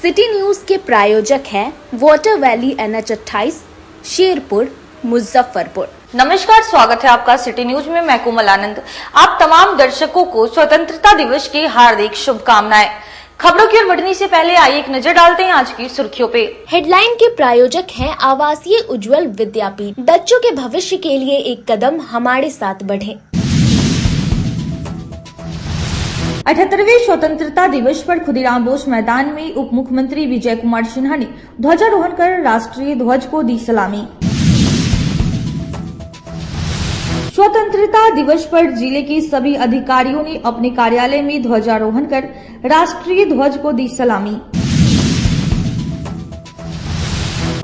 City news के प्रायोजक हैं water valley NH 28 Sherpur Muzaffarpur. नमस्कार, स्वागत है आपका सिटी न्यूज में। मैं कोमल आनंद। आप तमाम दर्शकों को स्वतंत्रता दिवस की हार्दिक शुभकामनाएं। खबरों की ओर बढ़ने से पहले आइए एक नजर डालते हैं आज की सुर्खियों पे। हेडलाइन के प्रायोजक हैं आवासीय उज्जवल विद्यापीठ। बच्चों के भविष्य के लिए एक कदम हमारे साथ बढ़े। 78वें स्वतंत्रता दिवस पर खुदीराम बोस मैदान में उप मुख्यमंत्री विजय कुमार सिन्हा ने ध्वजारोहण कर राष्ट्रीय ध्वज को दी सलामी। स्वतंत्रता दिवस पर जिले के सभी अधिकारियों ने अपने कार्यालय में ध्वजारोहण कर राष्ट्रीय ध्वज को दी सलामी।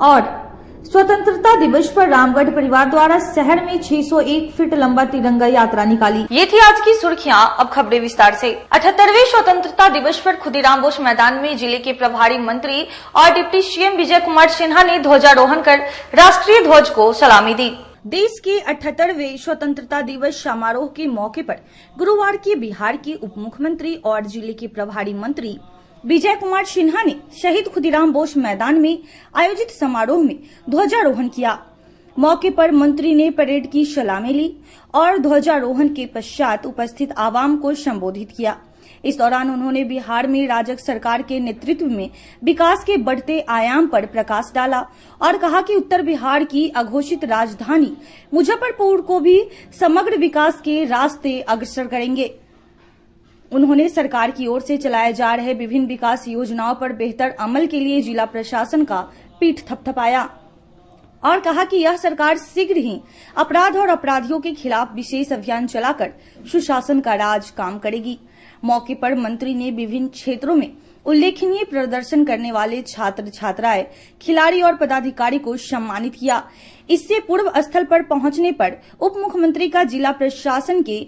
और स्वतंत्रता दिवस पर रामगढ़ परिवार द्वारा शहर में 601 फीट लंबा तिरंगा यात्रा निकाली। ये थी आज की सुर्खियां, अब खबरें विस्तार से। 78वें स्वतंत्रता दिवस पर खुदीराम बोस मैदान में जिले के प्रभारी मंत्री और डिप्टी CM विजय कुमार सिन्हा ने ध्वजारोहण कर राष्ट्रीय ध्वज को सलामी दी। देश के 78वें स्वतंत्रता दिवस समारोह के मौके पर गुरुवार के बिहार के उप मुख्यमंत्री और जिले के प्रभारी मंत्री विजय कुमार सिन्हा ने शहीद खुदीराम बोस मैदान में आयोजित समारोह में ध्वजारोहण किया। मौके पर मंत्री ने परेड की सलामी ली और ध्वजारोहण के पश्चात उपस्थित आवाम को संबोधित किया। इस दौरान उन्होंने बिहार में राजग सरकार के नेतृत्व में विकास के बढ़ते आयाम पर प्रकाश डाला और कहा कि उत्तर बिहार की अघोषित राजधानी मुजफ्फरपुर को भी समग्र विकास के रास्ते अग्रसर करेंगे। उन्होंने सरकार की ओर से चलाए जा रहे विभिन्न विकास योजनाओं पर बेहतर अमल के लिए जिला प्रशासन का पीठ थपथपाया और कहा कि यह सरकार शीघ्र ही अपराध और अपराधियों के खिलाफ विशेष अभियान चलाकर सुशासन का राज काम करेगी। मौके पर मंत्री ने विभिन्न क्षेत्रों में उल्लेखनीय प्रदर्शन करने वाले छात्र छात्राएं, खिलाड़ी और पदाधिकारी को सम्मानित किया। इससे पूर्व स्थल पर पहुंचने पर उप मुख्यमंत्री का जिला प्रशासन के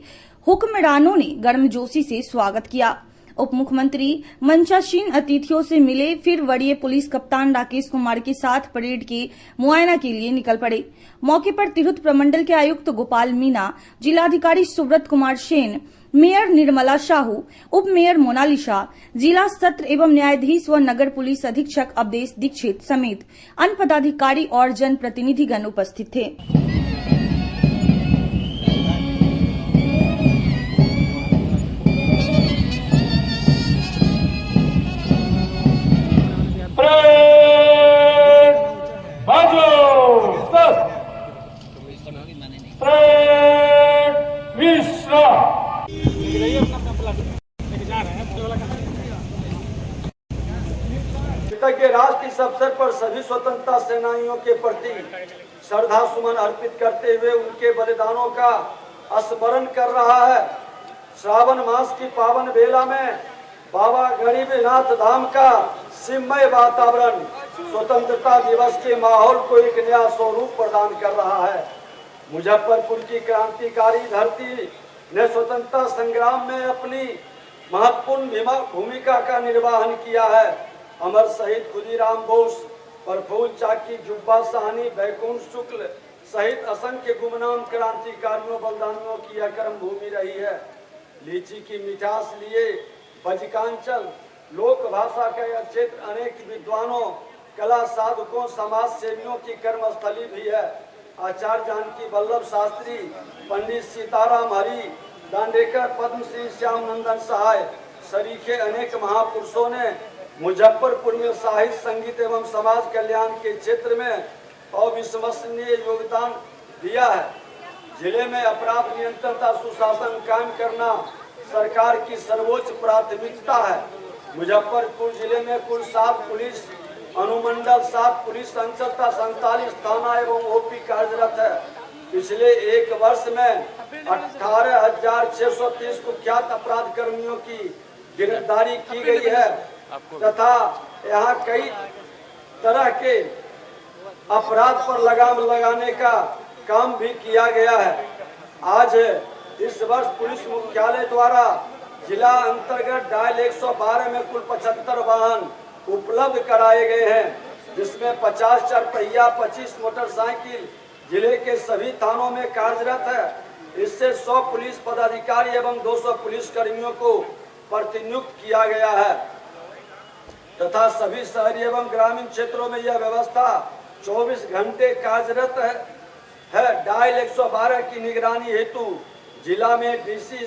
हुक्मरानों ने गर्मजोशी से स्वागत किया। उप मुख्यमंत्री मंचासीन अतिथियों से मिले, फिर वरीय पुलिस कप्तान राकेश कुमार के साथ परेड के मुआयना के लिए निकल पड़े। मौके पर तिरहुत प्रमंडल के आयुक्त गोपाल मीना, जिलाधिकारी सुब्रत कुमार सेन, मेयर निर्मला साहू, उप मेयर मोनालिसा, जिला सत्र एवं न्यायाधीश व नगर पुलिस अधीक्षक अवधेश दीक्षित समेत अन्य पदाधिकारी और जनप्रतिनिधिगण उपस्थित थे। कृतज्ञ राष्ट्र इस अवसर पर सभी स्वतंत्रता सेनानियों के प्रति श्रद्धा सुमन अर्पित करते हुए उनके बलिदानों का स्मरण कर रहा है। श्रावण मास की पावन बेला में बाबा गरीबनाथ धाम का शिवमय वातावरण स्वतंत्रता दिवस के माहौल को एक नया स्वरूप प्रदान कर रहा है। मुजफ्फरपुर की क्रांतिकारी धरती ने स्वतंत्रता संग्राम में अपनी महत्वपूर्ण भूमिका का निर्वहन किया है। अमर शहीद खुदीराम बोस, प्रफुल्ल चाकी, जुब्बा साहनी, बैकुंठ शुक्ल सहित असंख्य गुमनाम क्रांतिकारियों बलिदानियों की यह कर्म भूमि रही है। लीची की मिठास लिए बजकांचल लोक भाषा का यह क्षेत्र अनेक विद्वानों, कला साधकों, समाज सेवियों की कर्मस्थली भी है। आचार्य जानकी वल्लभ शास्त्री, पंडित सीताराम हरि दांडेकर, पद्मश्री श्याम नंदन सहाय सरीखे अनेक महापुरुषों ने मुजफ्फरपुर में साहित्य, संगीत एवं समाज कल्याण के क्षेत्र में अविस्मरणीय योगदान दिया है। जिले में अपराध नियंत्रण तथा सुशासन कायम करना सरकार की सर्वोच्च प्राथमिकता है। मुजफ्फरपुर जिले में कुल 7 पुलिस अनुमंडल, 7 पुलिस अंचल तथा 47 थाना एवं OP कार्यरत है। पिछले एक वर्ष में 18,630 कुख्यात अपराध कर्मियों की गिरफ्तारी की गई है तथा यहाँ कई तरह के अपराध पर लगाम लगाने का काम भी किया गया है। आज इस वर्ष पुलिस मुख्यालय द्वारा जिला अंतर्गत डायल 112 में कुल 75 वाहन उपलब्ध कराए गए हैं, जिसमें 50 चारपहिया, 25 मोटरसाइकिल जिले के सभी थानों में कार्यरत है। इससे 100 पुलिस पदाधिकारी एवं 200 पुलिस कर्मियों को प्रतिनियुक्त किया गया है। तथा सभी शहरी एवं ग्रामीण क्षेत्रों में यह व्यवस्था 24 घंटे कार्यरत है। डायल 112 की निगरानी हेतु जिला में डीसी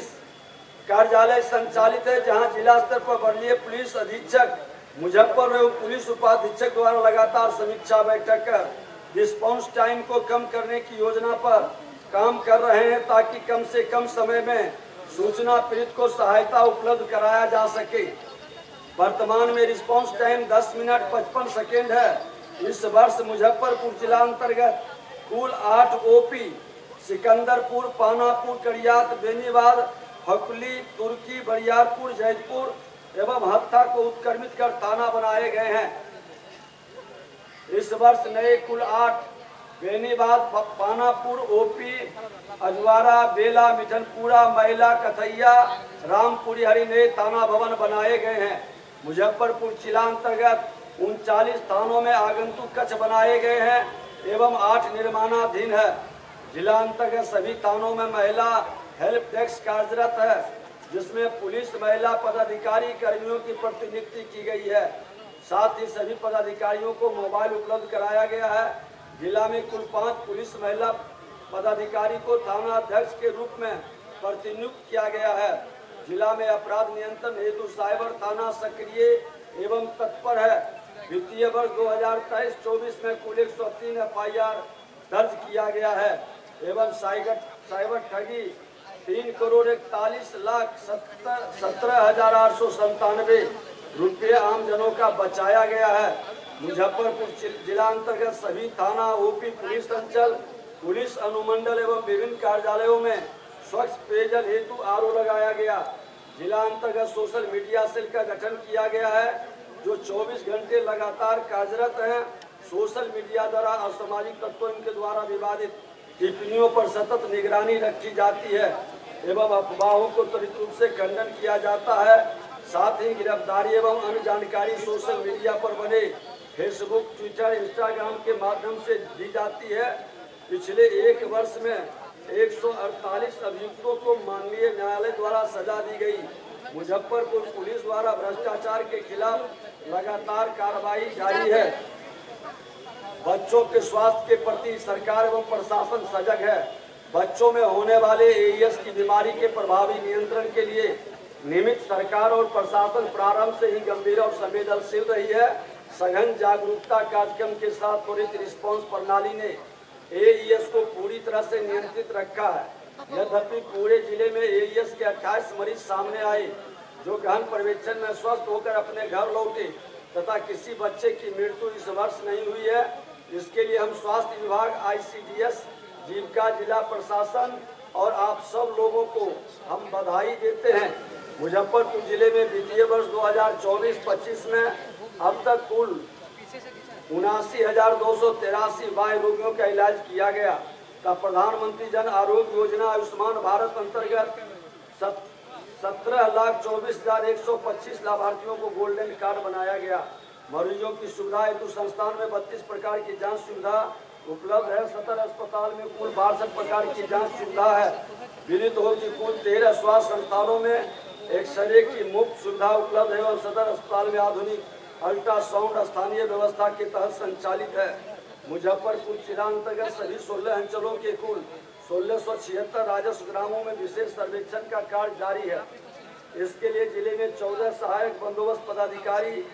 कार्यालय संचालित है, जहां जिला स्तर पर वरीय पुलिस अधीक्षक मुजफ्फर एवं पुलिस उपाधीक्षक द्वारा लगातार समीक्षा बैठक कर रिस्पांस टाइम को कम करने की योजना पर काम कर रहे हैं, ताकि कम से कम समय में सूचना पीड़ित को सहायता उपलब्ध कराया जा सके। वर्तमान में रिस्पांस टाइम 10 मिनट 55 सेकेंड है। इस वर्ष मुजफ्फरपुर जिला अंतर्गत कुल 8 ओपी सिकंदरपुर, पानापुर, कड़ियात, बेनीबाद, हकली, तुर्की, बरियारपुर, जैतपुर एवं हत्था को उत्क्रमित कर थाना बनाए गए हैं। इस वर्ष नए कुल 8 बेनीबाद, पानापुर, ओपी, अजवारा, बेला, मिठनपुरा, महिला, कथैया, रामपुरी, हरि नए थाना भवन बनाए गए हैं। मुजफ्फरपुर जिला अंतर्गत 39 थानों में आगंतुक कक्ष बनाए गए हैं एवं 8 निर्माणाधीन है। जिला अंतर्गत सभी थानों में महिला हेल्प डेस्क कार्यरत है, जिसमें पुलिस महिला पदाधिकारी कर्मियों की प्रतिनियुक्ति की गई है। साथ ही सभी पदाधिकारियों को मोबाइल उपलब्ध कराया गया है। जिला में कुल 5 पुलिस महिला पदाधिकारी को थाना अध्यक्ष के रूप में प्रतिनियुक्त किया गया है। जिला में अपराध नियंत्रण हेतु साइबर थाना सक्रिय एवं तत्पर है। वित्तीय वर्ष 2023-24 में कुल 103 FIR दर्ज किया गया है एवं साइबर ठगी 3,40,17,897 रुपये आमजनों का बचाया गया है। मुजफ्फरपुर जिला अंतर्गत सभी थाना, ओपी, पुलिस अंचल, पुलिस अनुमंडल एवं विभिन्न कार्यालयों में स्वच्छ पेयजल हेतु RO लगाया गया। जिला अंतर्गत सोशल मीडिया सेल का गठन किया गया है, जो 24 घंटे लगातार कार्यरत हैं। सोशल मीडिया द्वारा असामाजिक तत्वों के द्वारा विवादित टिप्पणियों पर सतत निगरानी रखी जाती है एवं अफवाहों को त्वरित रूप से खंडन किया जाता है। साथ ही गिरफ्तारी एवं अन्य जानकारी सोशल मीडिया पर बने फेसबुक, ट्विटर, इंस्टाग्राम के माध्यम से दी जाती है। पिछले 1 वर्ष में 148 अभियुक्तों को माननीय न्यायालय द्वारा सजा दी गई। मुजफ्फरपुर पुलिस द्वारा भ्रष्टाचार के खिलाफ लगातार कार्रवाई जारी है। बच्चों के स्वास्थ्य के प्रति सरकार एवं प्रशासन सजग है। बच्चों में होने वाले AES की बीमारी के प्रभावी नियंत्रण के लिए नियमित सरकार और प्रशासन प्रारंभ से ही गंभीर और संवेदनशील रही है। सघन जागरूकता कार्यक्रम के साथ त्वरित रिस्पांस प्रणाली ने AES को पूरी तरह से नियंत्रित रखा है। यद्यपि पूरे जिले में AES के 28 मरीज सामने आए, जो गहन पर्यवेक्षण में स्वस्थ होकर अपने घर लौटे तथा किसी बच्चे की मृत्यु इस वर्ष नहीं हुई है। इसके लिए हम स्वास्थ्य विभाग, ICDS, जीविका, जिला प्रशासन और आप सब लोगों को हम बधाई देते हैं। मुजफ्फरपुर जिले में वित्तीय वर्ष 2024-25 में अब तक कुल 79,283 वायु रोगियों का इलाज किया गया। तब प्रधानमंत्री जन आरोग्य योजना आयुष्मान भारत अंतर्गत 17,24,125 लाभार्थियों को गोल्डन कार्ड बनाया गया। मरीजों की सुविधा हेतु संस्थान में 32 प्रकार की जांच सुविधा उपलब्ध है। सदर अस्पताल में कुल 62 प्रकार की जांच सुविधा है। विदित हो कि कुल 13 स्वास्थ्य संस्थानों में एक्सरे की मुफ्त सुविधा उपलब्ध है और सदर अस्पताल में आधुनिक अल्ट्रासाउंड स्थानीय व्यवस्था के तहत संचालित है। मुजफ्फरपुर जिला अंतर्गत सभी 16 अंचलों के कुल 1676 राजस्व ग्रामों में विशेष सर्वेक्षण का कार्य जारी है। इसके लिए जिले में 14 सहायक बंदोबस्त पदाधिकारी,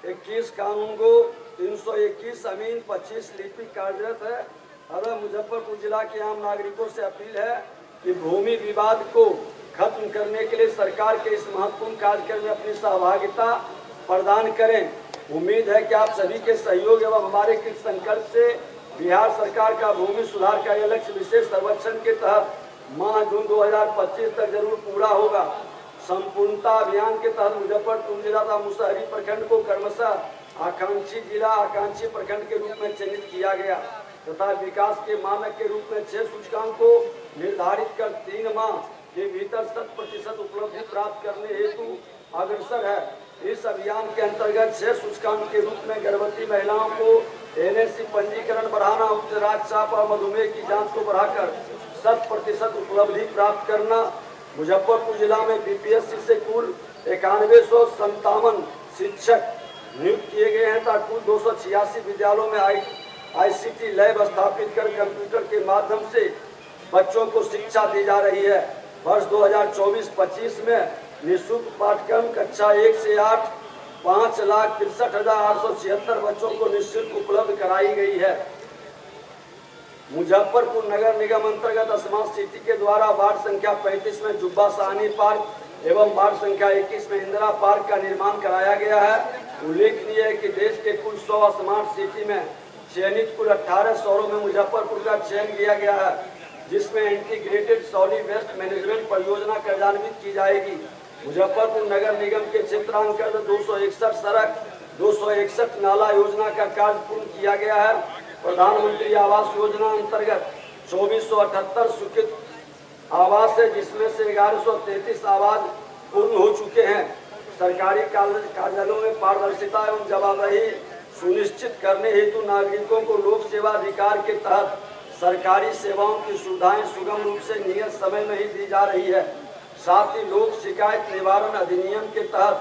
21 कानूनगो, 321 अमीन, 25 लिपिक कार्यरत है। अतः मुजफ्फरपुर जिला के आम नागरिकों से अपील है कि भूमि विवाद को खत्म करने के लिए सरकार के इस महत्वपूर्ण कार्यक्रम में अपनी सहभागिता प्रदान करें। उम्मीद है कि आप सभी के सहयोग एवं हमारे कृत संकल्प से बिहार सरकार का भूमि सुधार का यह लक्ष्य विशेष सर्वेक्षण के तहत माह जून 2025 तक जरूर पूरा होगा। संपूर्णता अभियान के तहत मुजफ्फरपुर जिला तथा मुसहरी प्रखंड को क्रमशः आकांक्षी जिला, आकांक्षी प्रखंड के रूप में चिन्हित किया गया तथा विकास के मानक के रूप में 6 सूचकांक को निर्धारित कर 3 माह के भीतर 100% उपलब्धि प्राप्त करने हेतु अग्रसर है। इस अभियान के अंतर्गत 6 सूचकांक के रूप में गर्भवती महिलाओं को NSC पंजीकरण बढ़ाना, उच्च रक्तचाप और मधुमेह की जांच को बढ़ाकर 100% उपलब्धि प्राप्त करना। मुजफ्फरपुर जिला में BPSC से कुल 9157 शिक्षक नियुक्त किए गए हैं तथा कुल 286 विद्यालयों में ICT लैब स्थापित कर कंप्यूटर के माध्यम से बच्चों को शिक्षा दी जा रही है। वर्ष 2024-25 में निःशुल्क पाठ्यक्रम कक्षा 1 से 8 5,63,876 बच्चों को निःशुल्क उपलब्ध कराई गई है। मुजफ्फरपुर नगर निगम अंतर्गत स्मार्ट सिटी के द्वारा वार्ड संख्या 35 में जुब्बा साहनी पार्क एवं वार्ड संख्या 21 में इंदिरा पार्क का निर्माण कराया गया है। उल्लेखनीय है कि देश के कुल 100 स्मार्ट सिटी में चयनित कुल 18 शहरों में मुजफ्फरपुर का चयन किया गया है, जिसमें इंटीग्रेटेड सॉलिड वेस्ट मैनेजमेंट परियोजना कार्यान्वित की जाएगी। मुजफ्फरपुर नगर निगम के क्षेत्रांतर्गत 261 सड़क 261 नाला योजना का कार्य पूर्ण किया गया है। प्रधानमंत्री आवास योजना अंतर्गत 2478 स्वीकृत आवास है, जिसमें से 1133 आवास पूर्ण हो चुके हैं। सरकारी कार्यालयों में पारदर्शिता एवं जवाबदेही सुनिश्चित करने हेतु नागरिकों को लोक सेवा अधिकार के तहत सरकारी सेवाओं की सुविधाएं सुगम रूप से नियत समय में ही दी जा रही है। साथ ही लोक शिकायत निवारण अधिनियम के तहत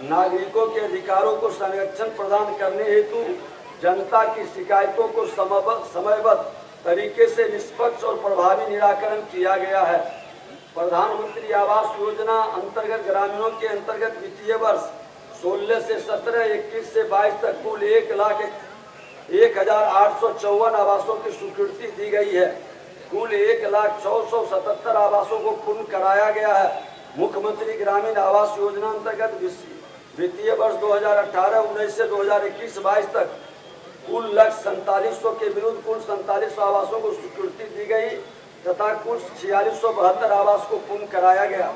नागरिकों के अधिकारों को संरक्षण प्रदान करने हेतु जनता की शिकायतों को समयबद्ध तरीके से निष्पक्ष और प्रभावी निराकरण किया गया है। प्रधानमंत्री आवास योजना अंतर्गत ग्रामीणों के अंतर्गत वित्तीय वर्ष 16 से 17, 21 से 22 तक कुल 1,01,854 आवासों की स्वीकृति दी गई है। कुल 1,04,77 आवासों को पूर्ण कराया गया है। मुख्यमंत्री ग्रामीण आवास योजना अंतर्गत वित्तीय वर्ष 2018-19 से 2021-22 तक कुल लक्ष्य 4700 के विरुद्ध कुल 4700 आवासों को स्वीकृति दी गई तथा कुल 4672 आवास को पूर्ण कराया गया।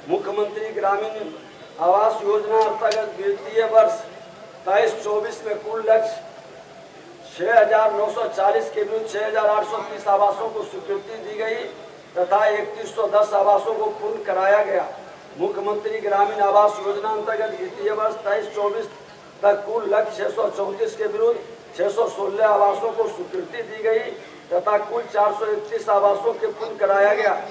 मुख्यमंत्री ग्रामीण आवास योजना अंतर्गत वित्तीय वर्ष 23-24 में कुल लक्ष्य 6,940 के विरुद्ध 6,830 आवासों को स्वीकृति दी गई तथा 3110 आवासों को पूर्ण कराया गया। मुख्यमंत्री ग्रामीण आवास योजना अंतर्गत वित्तीय वर्ष 23-24 तक कुल लक्ष्य 634 के विरुद्ध 616 आवासों को स्वीकृति दी गई तथा कुल 431 आवासों के पूर्ण कराया गया।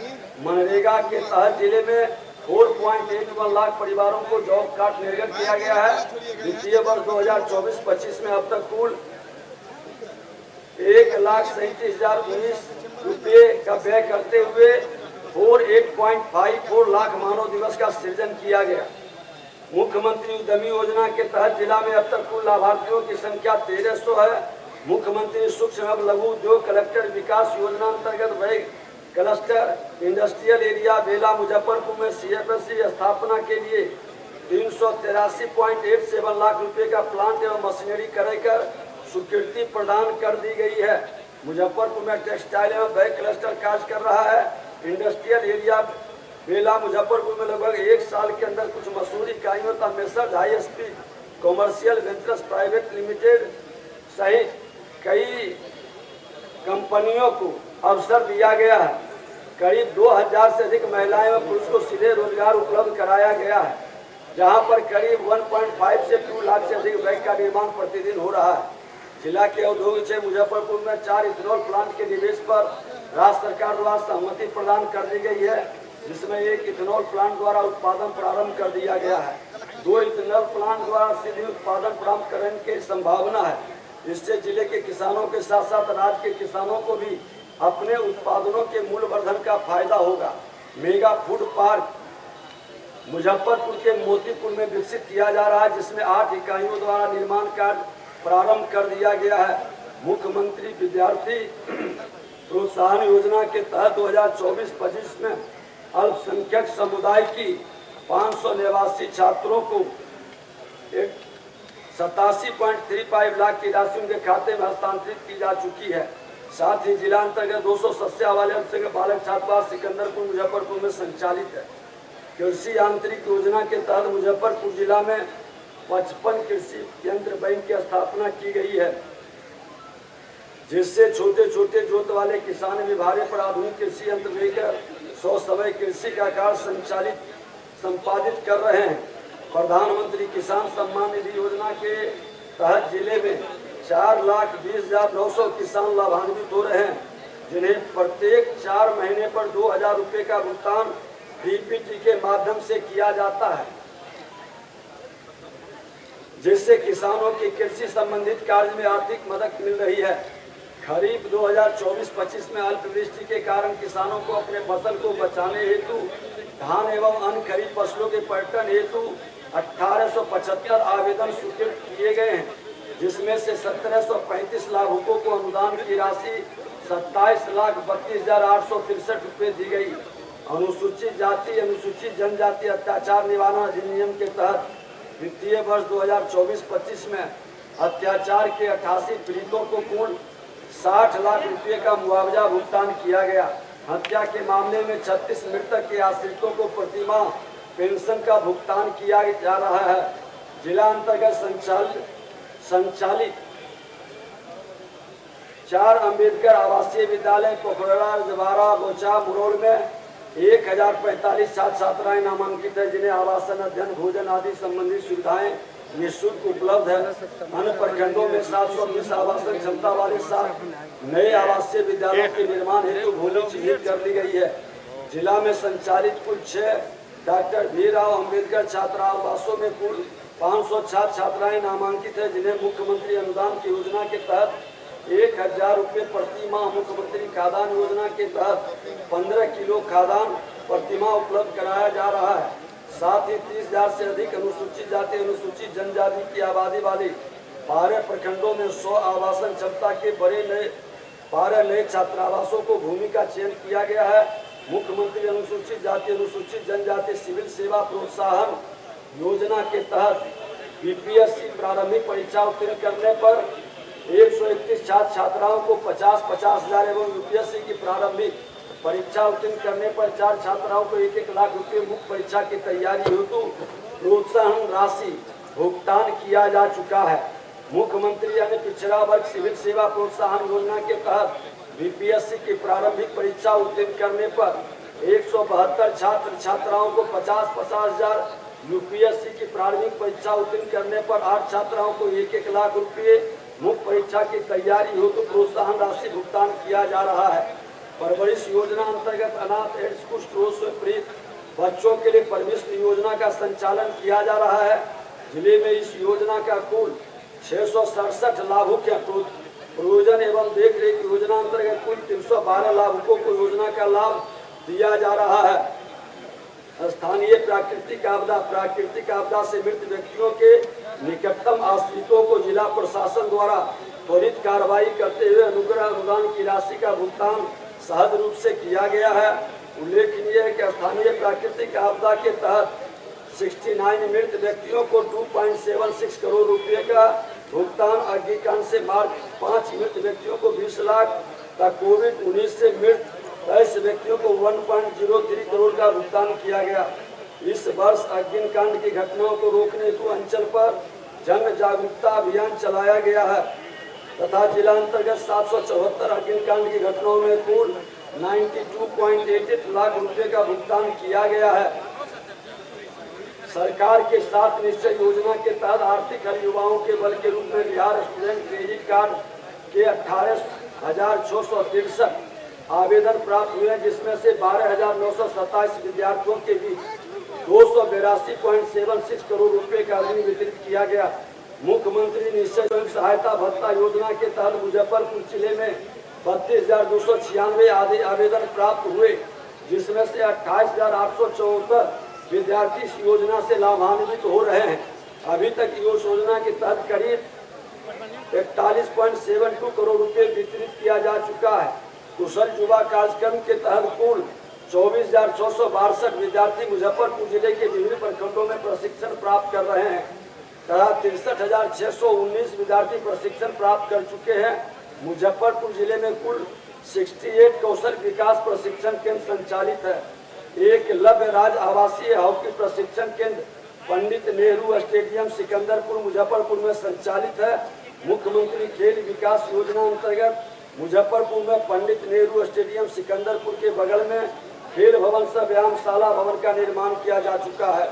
मनरेगा के तहत जिले में 4.81 लाख परिवारों को जॉब कार्ड निर्गत किया गया है। वित्तीय वर्ष 2024-25 में अब तक कुल 1,37,019 रुपये का व्यय करते हुए 48.54 लाख मानव दिवस का सृजन किया गया। मुख्यमंत्री उद्यमी योजना के तहत जिला में अब तक कुल लाभार्थियों की संख्या 1300 है। मुख्यमंत्री सूक्ष्म एवं लघु उद्योग क्लस्टर विकास योजना अंतर्गत वही क्लस्टर इंडस्ट्रियल एरिया बेला मुजफ्फरपुर में CFSC स्थापना के लिए 383.87 लाख रुपए का प्लांट एवं मशीनरी क्रय कर स्वीकृति प्रदान कर दी गई है। मुजफ्फरपुर में टेक्सटाइल एवं बैग क्लस्टर कार्य कर रहा है। इंडस्ट्रियल एरिया बेला मुजफ्फरपुर में लगभग 1 साल के अंदर कुछ मसूरी इकाइयों तथा messrs high speed commercial ventures private limited सहित कई कंपनियों को अवसर दिया गया है। करीब 2000 से अधिक महिलाएं व पुरुष को सीधे रोजगार उपलब्ध कराया गया है, जहां पर करीब 1.5 से 2 लाख से अधिक बैग का निर्माण प्रतिदिन हो रहा है। जिला के औद्योगिक क्षेत्र मुजफ्फरपुर में 4 इथेनॉल प्लांट के निवेश पर राज्य सरकार द्वारा सहमति प्रदान कर दी गई है, जिसमें एक इथेनॉल प्लांट द्वारा उत्पादन प्रारंभ कर दिया गया है। 2 इथेनॉल प्लांट द्वारा सीधे उत्पादन प्रारंभ करने की संभावना है। इससे जिले के किसानों के साथ साथ राज्य के किसानों को भी अपने उत्पादनों के मूल्यवर्धन का फायदा होगा। मेगा फूड पार्क मुजफ्फरपुर के मोतीपुर में विकसित किया जा रहा है, जिसमें 8 इकाइयों द्वारा निर्माण कार्य प्रारंभ कर दिया गया है। मुख्यमंत्री विद्यार्थी प्रोत्साहन योजना के तहत 2024-25 में अल्पसंख्यक समुदाय की 589 छात्रों को 87.35 लाख की राशि उनके खाते में हस्तांतरित की जा चुकी है। साथ ही जिला अंतर्गत 200 सस्या वाले अल्पसंख्यक बालक छात्रावास सिकंदरपुर मुजफ्फरपुर में संचालित है। कृषि आंतरिक योजना के तहत मुजफ्फरपुर जिला में 55 कृषि यंत्र बैंक की स्थापना की गई है, जिससे छोटे छोटे जोत वाले किसान भी भारे पर आधुनिक कृषि यंत्र लेकर 100 समय कृषि का कार्य संपादित कर रहे हैं। प्रधानमंत्री किसान सम्मान निधि योजना के तहत जिले में 4,20,900 किसान लाभान्वित हो रहे हैं, जिन्हें प्रत्येक 4 महीने पर 2,000 रुपये का भुगतान DPT के माध्यम से किया जाता है। जिससे किसानों की कृषि संबंधित कार्य में आर्थिक मदद मिल रही है। खरीफ 2024-25 में अल्पवृष्टि के कारण किसानों को अपने फसल को बचाने हेतु धान एवं अन्य खरीफ फसलों के पट्टन हेतु 1875 आवेदन स्वीकृत किए गए हैं, जिसमें से 1735 लाभुकों को अनुदान की राशि 27,32,863 रुपये दी गई। अनुसूचित जाति अनुसूचित जनजाति अत्याचार निवारण अधिनियम के तहत वित्तीय वर्ष 2024-25 में अत्याचार के 88 पीड़ितों को कुल 60 लाख रुपए का मुआवजा भुगतान किया गया। हत्या के मामले में 36 मृतक के आश्रितों को प्रतिमाह पेंशन का भुगतान किया जा रहा है। जिला अंतर्गत संचालित 4 अम्बेडकर आवासीय विद्यालय पोखरा, जवारा, गोचा, मुरौल में 1045 छात्र छात्राएं नामांकित है, जिन्हें आवासन, अध्ययन, भोजन आदि संबंधी सुविधाएं निःशुल्क उपलब्ध है। अन्य प्रखंडों में 720 आवासन क्षमता वाले 7 नए आवासीय विद्यालयों के निर्माण हेतु भूमि चिन्हित कर ली गई है। जिला में संचालित कुल 6 डॉक्टर भीमराव अंबेडकर छात्रावासों में कुल 500 छात्र छात्राएं नामांकित है, जिन्हें मुख्यमंत्री अनुदान की योजना के तहत 1000 रुपये प्रति माह, मुख्यमंत्री खाद्यान्न योजना के तहत 15 किलो खाद्यान्न प्रतिमाह उपलब्ध कराया जा रहा है। साथ ही 30,000 से अधिक अनुसूचित जाति अनुसूचित जनजाति की आबादी वाली 12 प्रखंडों में 100 आवासन क्षमता के 12 नए छात्रावासों को भूमि का चयन किया गया है। मुख्यमंत्री अनुसूचित जाति अनुसूचित जनजाति सिविल सेवा प्रोत्साहन योजना के तहत बीपीएससी प्रारंभिक परीक्षा उत्तीर्ण करने पर 131 छात्र छात्राओं को 50,000 एवं यूपीएससी की प्रारंभिक परीक्षा उत्तीर्ण करने पर 4 छात्राओं को 1-1 लाख रुपए मुख्य परीक्षा की तैयारी हेतु प्रोत्साहन राशि भुगतान किया जा चुका है। मुख्यमंत्री यानी पिछड़ा वर्ग सिविल सेवा प्रोत्साहन योजना के तहत बीपीएससी की प्रारंभिक परीक्षा उत्तीर्ण करने पर 172 छात्र छात्राओं को 50,000, यूपीएससी की प्रारंभिक परीक्षा उत्तीर्ण करने पर 8 छात्राओं को 1-1 लाख रुपए मुख्य परीक्षा की तैयारी हेतु प्रोत्साहन राशि भुगतान किया जा रहा है। परवरिश योजना अंतर्गत अनाथ एड्स कुष्ठ रोग से पीड़ित बच्चों के लिए परमिशन योजना का संचालन किया जा रहा है। जिले में इस योजना का कुल 667 लाभुक हैं। प्रयोजन एवं देखरेख योजना अंतर्गत कुल 312 लाभुकों को योजना का लाभ दिया जा रहा है। स्थानीय प्राकृतिक आपदा से मृत व्यक्तियों के निकटतम आश्रितों को जिला प्रशासन द्वारा त्वरित कार्रवाई करते हुए अनुग्रह अनुदान की राशि का भुगतान सहज रूप से किया गया है। उल्लेखनीय है कि स्थानीय प्राकृतिक आपदा के तहत 69 मृत व्यक्तियों को 2.76 करोड़ रुपए का भुगतान, अग्निकांड से मार्च 5 मृत व्यक्तियों को 20 लाख तक, कोविड-19 से मृत 23 व्यक्तियों को 1.03 करोड़ का भुगतान किया गया। इस वर्ष अग्निकांड की घटनाओं को रोकने हेतु अंचल पर जन जागरूकता अभियान चलाया गया है तथा जिला अंतर्गत 774 अग्निकांड की घटनाओं में कुल 92.88 लाख रुपए का भुगतान किया गया है। सरकार के 7 निश्चय योजना के तहत आर्थिक हर युवाओं के बल के रूप में बिहार स्टूडेंट क्रेडिट कार्ड के 18,663 आवेदन प्राप्त हुए, जिसमें से 12,927 विद्यार्थियों के बीच 282.76 करोड़ रुपए का ऋण वितरित किया गया। मुख्यमंत्री निश्चय सहायता भत्ता योजना के तहत मुजफ्फरपुर जिले में 32,296 आवेदन प्राप्त हुए, जिसमें से 28,874 विद्यार्थी इस योजना से लाभान्वित हो रहे हैं। अभी तक इस योजना के तहत करीब 41.72 करोड़ रुपए वितरित किया जा चुका है। कुशल युवा कार्यक्रम के तहत कुल 24,662 विद्यार्थी मुजफ्फरपुर जिले के विभिन्न प्रखंडों में प्रशिक्षण प्राप्त कर रहे हैं तथा 63,619 विद्यार्थी प्रशिक्षण प्राप्त कर चुके हैं। मुजफ्फरपुर जिले में कुल 68 कौशल विकास प्रशिक्षण केंद्र संचालित है। एकलव्य राज आवासीय हॉकी प्रशिक्षण केंद्र पंडित नेहरू स्टेडियम सिकंदरपुर मुजफ्फरपुर में संचालित है। मुख्यमंत्री खेल विकास योजना अंतर्गत मुजफ्फरपुर में पंडित नेहरू स्टेडियम सिकंदरपुर के बगल में खेल भवन सह व्यायामशाला भवन का निर्माण किया जा चुका है।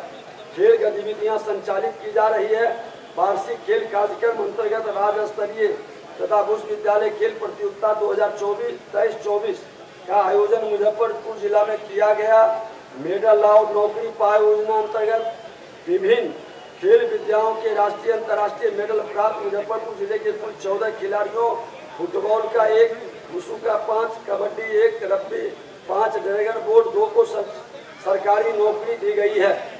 खेल गतिविधियां संचालित की जा रही है। वार्षिक खेल कार्यक्रम अंतर्गत राज्य स्तरीय तथा विश्वविद्यालय खेल प्रतियोगिता 2023-24 का आयोजन मुजफ्फरपुर जिला में किया गया। मेडल आउट नौकरी पाए योजना अंतर्गत विभिन्न खेल विद्याओं के राष्ट्रीय अंतर्राष्ट्रीय मेडल प्राप्त मुजफ्फरपुर जिले के कुल 14 खिलाड़ियों, फुटबॉल का 1, वुशु का 5, कबड्डी 1, रग्बी 5, ड्रैगन बोट 2 को सरकारी नौकरी दी गई है।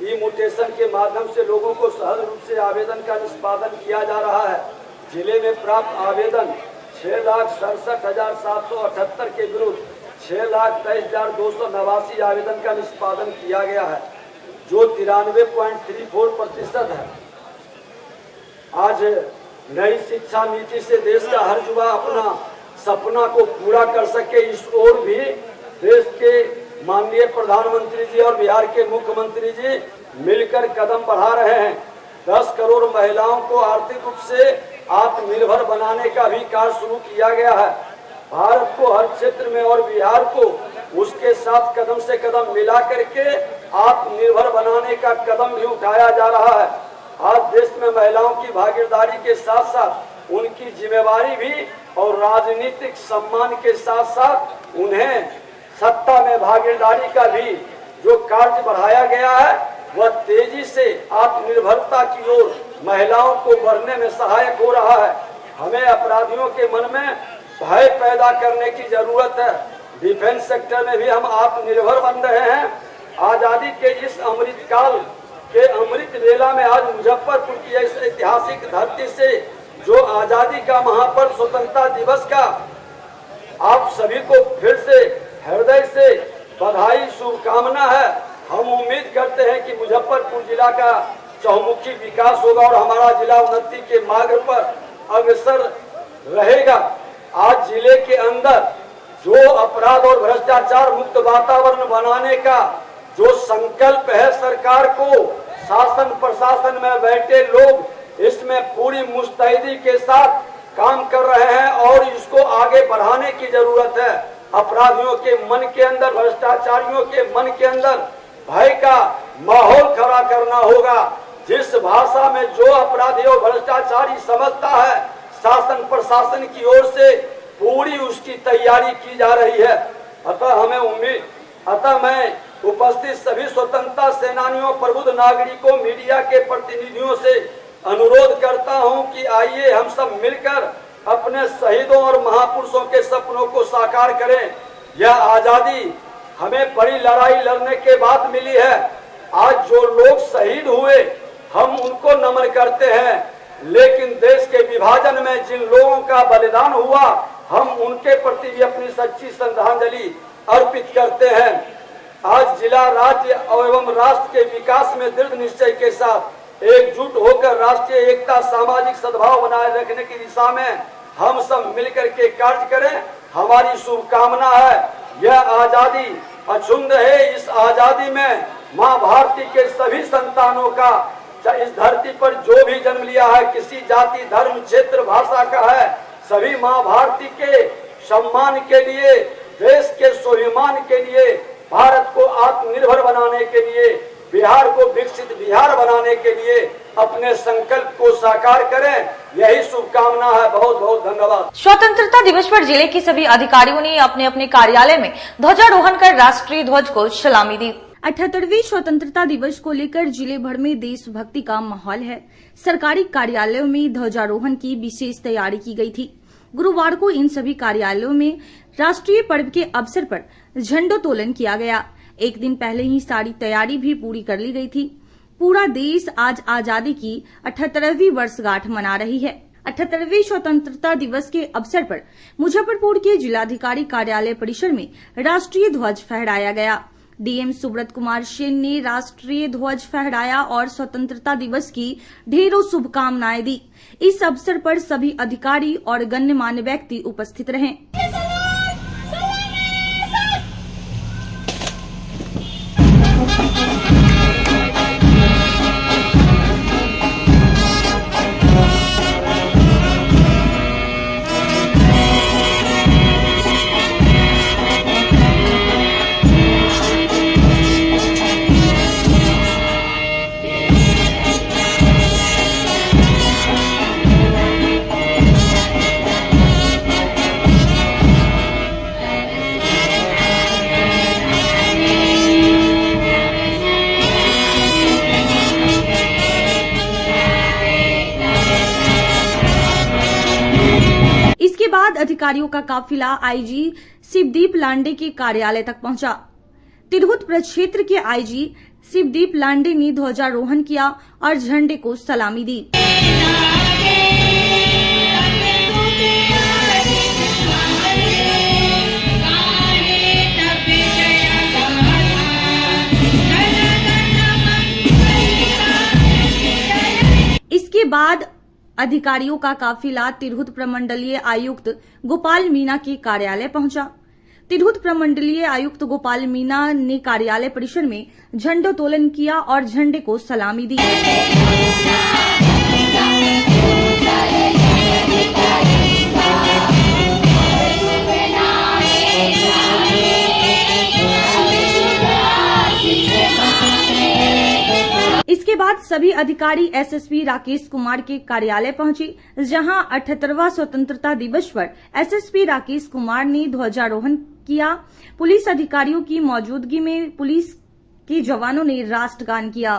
ई म्यूटेशन के माध्यम से लोगों को सहज रूप से आवेदन का निष्पादन किया जा रहा है। जिले में प्राप्त आवेदन 6,67,778 के विरुद्ध 6,23,289 आवेदन का निष्पादन किया गया है, जो 93.34% है। आज नई शिक्षा नीति से देश का हर युवा अपना सपना को पूरा कर सके, इस ओर भी देश के माननीय प्रधानमंत्री जी और बिहार के मुख्यमंत्री जी मिलकर कदम बढ़ा रहे हैं। 10 करोड़ महिलाओं को आर्थिक रूप से आत्मनिर्भर बनाने का भी कार्य शुरू किया गया है। भारत को हर क्षेत्र में और बिहार को उसके साथ कदम से कदम मिला करके आत्मनिर्भर बनाने का कदम भी उठाया जा रहा है। आज देश में महिलाओं की भागीदारी के साथ साथ उनकी जिम्मेवारी भी और राजनीतिक सम्मान के साथ साथ उन्हें सत्ता में भागीदारी का भी जो कार्य बढ़ाया गया है, वह तेजी से आत्मनिर्भरता की ओर महिलाओं को बढ़ने में सहायक हो रहा है। हमें अपराधियों के मन में भय पैदा करने की जरूरत है। डिफेंस सेक्टर में भी हम आत्मनिर्भर बन रहे हैं। आजादी के इस अमृत काल के अमृत वेला में आज मुजफ्फरपुर की इस ऐतिहासिक धरती से जो आजादी का महापर्व स्वतंत्रता दिवस का आप सभी को फिर से हृदय से बधाई, शुभकामना है। हम उम्मीद करते हैं कि मुजफ्फरपुर जिला का चहुमुखी विकास होगा और हमारा जिला उन्नति के मार्ग पर अग्रसर रहेगा। आज जिले के अंदर जो अपराध और भ्रष्टाचार मुक्त वातावरण बनाने का जो संकल्प है सरकार को, शासन प्रशासन में बैठे लोग इसमें पूरी मुस्तैदी के साथ काम कर रहे हैं और इसको आगे बढ़ाने की जरूरत है। अपराधियों के मन के अंदर, भ्रष्टाचारियों के मन के अंदर भय का माहौल खड़ा करना होगा। जिस भाषा में जो अपराधी और भ्रष्टाचारी समझता है, शासन प्रशासन की ओर से पूरी उसकी तैयारी की जा रही है। अतः मैं उपस्थित सभी स्वतंत्रता सेनानियों, प्रबुद्ध नागरिकों, मीडिया के प्रतिनिधियों से अनुरोध करता हूं कि आइए हम सब मिलकर अपने शहीदों और महापुरुषों के सपनों को साकार करें। यह आजादी हमें बड़ी लड़ाई लड़ने के बाद मिली है। आज जो लोग शहीद हुए हम उनको नमन करते हैं, लेकिन देश के विभाजन में जिन लोगों का बलिदान हुआ हम उनके प्रति भी अपनी सच्ची श्रद्धांजलि अर्पित करते हैं। आज जिला, राज्य एवं राष्ट्र के विकास में दृढ़ निश्चय के साथ एकजुट होकर राष्ट्रीय एकता, सामाजिक सद्भाव बनाए रखने की दिशा में हम सब मिलकर के कार्य करें। हमारी शुभकामना है। यह आजादी अछूत है। इस आजादी में माँ भारती के सभी संतानों का, इस धरती पर जो भी जन्म लिया है, किसी जाति, धर्म, क्षेत्र, भाषा का है, सभी माँ भारती के सम्मान के लिए, देश के स्वाभिमान के लिए, भारत को आत्मनिर्भर बनाने के लिए, बिहार को विकसित बिहार बनाने के लिए अपने संकल्प को साकार करें। यही शुभकामना है। बहुत बहुत धन्यवाद। स्वतंत्रता दिवस पर जिले के सभी अधिकारियों ने अपने अपने कार्यालय में ध्वजारोहण कर राष्ट्रीय ध्वज को सलामी दी। 78वें स्वतंत्रता दिवस को लेकर जिले भर में देशभक्ति का माहौल है। सरकारी कार्यालयों में ध्वजारोहण की विशेष तैयारी की गई थी। गुरुवार को इन सभी कार्यालयों में राष्ट्रीय पर्व के अवसर पर झंडोत्तोलन किया गया। एक दिन पहले ही सारी तैयारी भी पूरी कर ली गई थी। पूरा देश आज आजादी की 78वीं वर्षगांठ मना रही है। 78वें स्वतंत्रता दिवस के अवसर पर मुजफ्फरपुर के जिलाधिकारी कार्यालय परिसर में राष्ट्रीय ध्वज फहराया गया। डीएम सुब्रत कुमार सेन ने राष्ट्रीय ध्वज फहराया और स्वतंत्रता दिवस की ढेरों शुभकामनाएं दी। इस अवसर पर सभी अधिकारी और गण्यमान्य व्यक्ति उपस्थित रहे। बाद अधिकारियों का काफिला आईजी शिवदीप लांडे के कार्यालय तक पहुंचा। तिरहुत प्रक्षेत्र के आईजी शिवदीप लांडे ने ध्वजारोहण किया और झंडे को सलामी दी। इसके बाद अधिकारियों का काफिला तिरहुत प्रमंडलीय आयुक्त गोपाल मीणा के कार्यालय पहुंचा। तिरहुत प्रमंडलीय आयुक्त गोपाल मीणा ने कार्यालय परिसर में झंडोत्तोलन किया और झंडे को सलामी दी। इसके बाद सभी अधिकारी एसएसपी राकेश कुमार के कार्यालय पहुंचे, जहां 78वां स्वतंत्रता दिवस पर एसएसपी राकेश कुमार ने ध्वजारोहण किया। पुलिस अधिकारियों की मौजूदगी में पुलिस के जवानों ने राष्ट्रगान किया।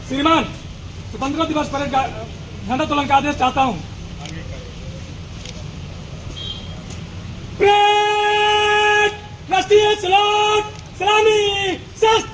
श्रीमान, स्वतंत्रता दिवस पर झंडोत्तोलन का आदेश चाहता हूं। राष्ट्रीय सलामी शस्त्र।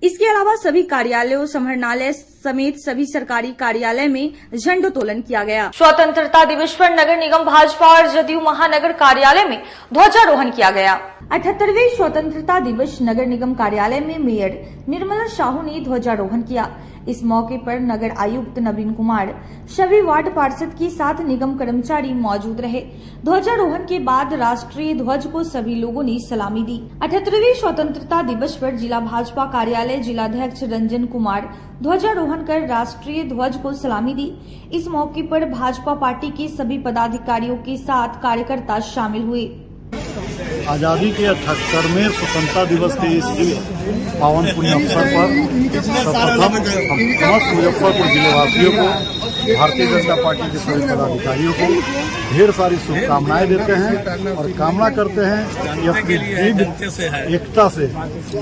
इसके अलावा सभी कार्यालयों, समाहरणालय समेत सभी सरकारी कार्यालय में झंडोत्तोलन किया गया। स्वतंत्रता दिवस पर नगर निगम भाजपा और जदयू महानगर कार्यालय में ध्वजारोहण किया गया। 78वें स्वतंत्रता दिवस नगर निगम कार्यालय में मेयर निर्मला साहू ने ध्वजारोहण किया। इस मौके पर नगर आयुक्त नवीन कुमार, सभी वार्ड पार्षद के साथ निगम कर्मचारी मौजूद रहे। ध्वजारोहण के बाद राष्ट्रीय ध्वज को सभी लोगों ने सलामी दी। 78वें स्वतंत्रता दिवस पर जिला भाजपा कार्यालय जिलाध्यक्ष रंजन कुमार ध्वजारोहण कर राष्ट्रीय ध्वज को सलामी दी। इस मौके पर भाजपा पार्टी के सभी पदाधिकारियों के साथ कार्यकर्ता शामिल हुए। आज़ादी के 78वें स्वतंत्रता दिवस के इस पावन पुण्य अवसर पर सर्वप्रथम हम समस्त मुजफ्फरपुर जिलेवासियों को, भारतीय जनता पार्टी के सभी पदाधिकारियों को ढेर सारी शुभकामनाएं देते हैं और कामना करते हैं कि अपनी दृढ़ एकता से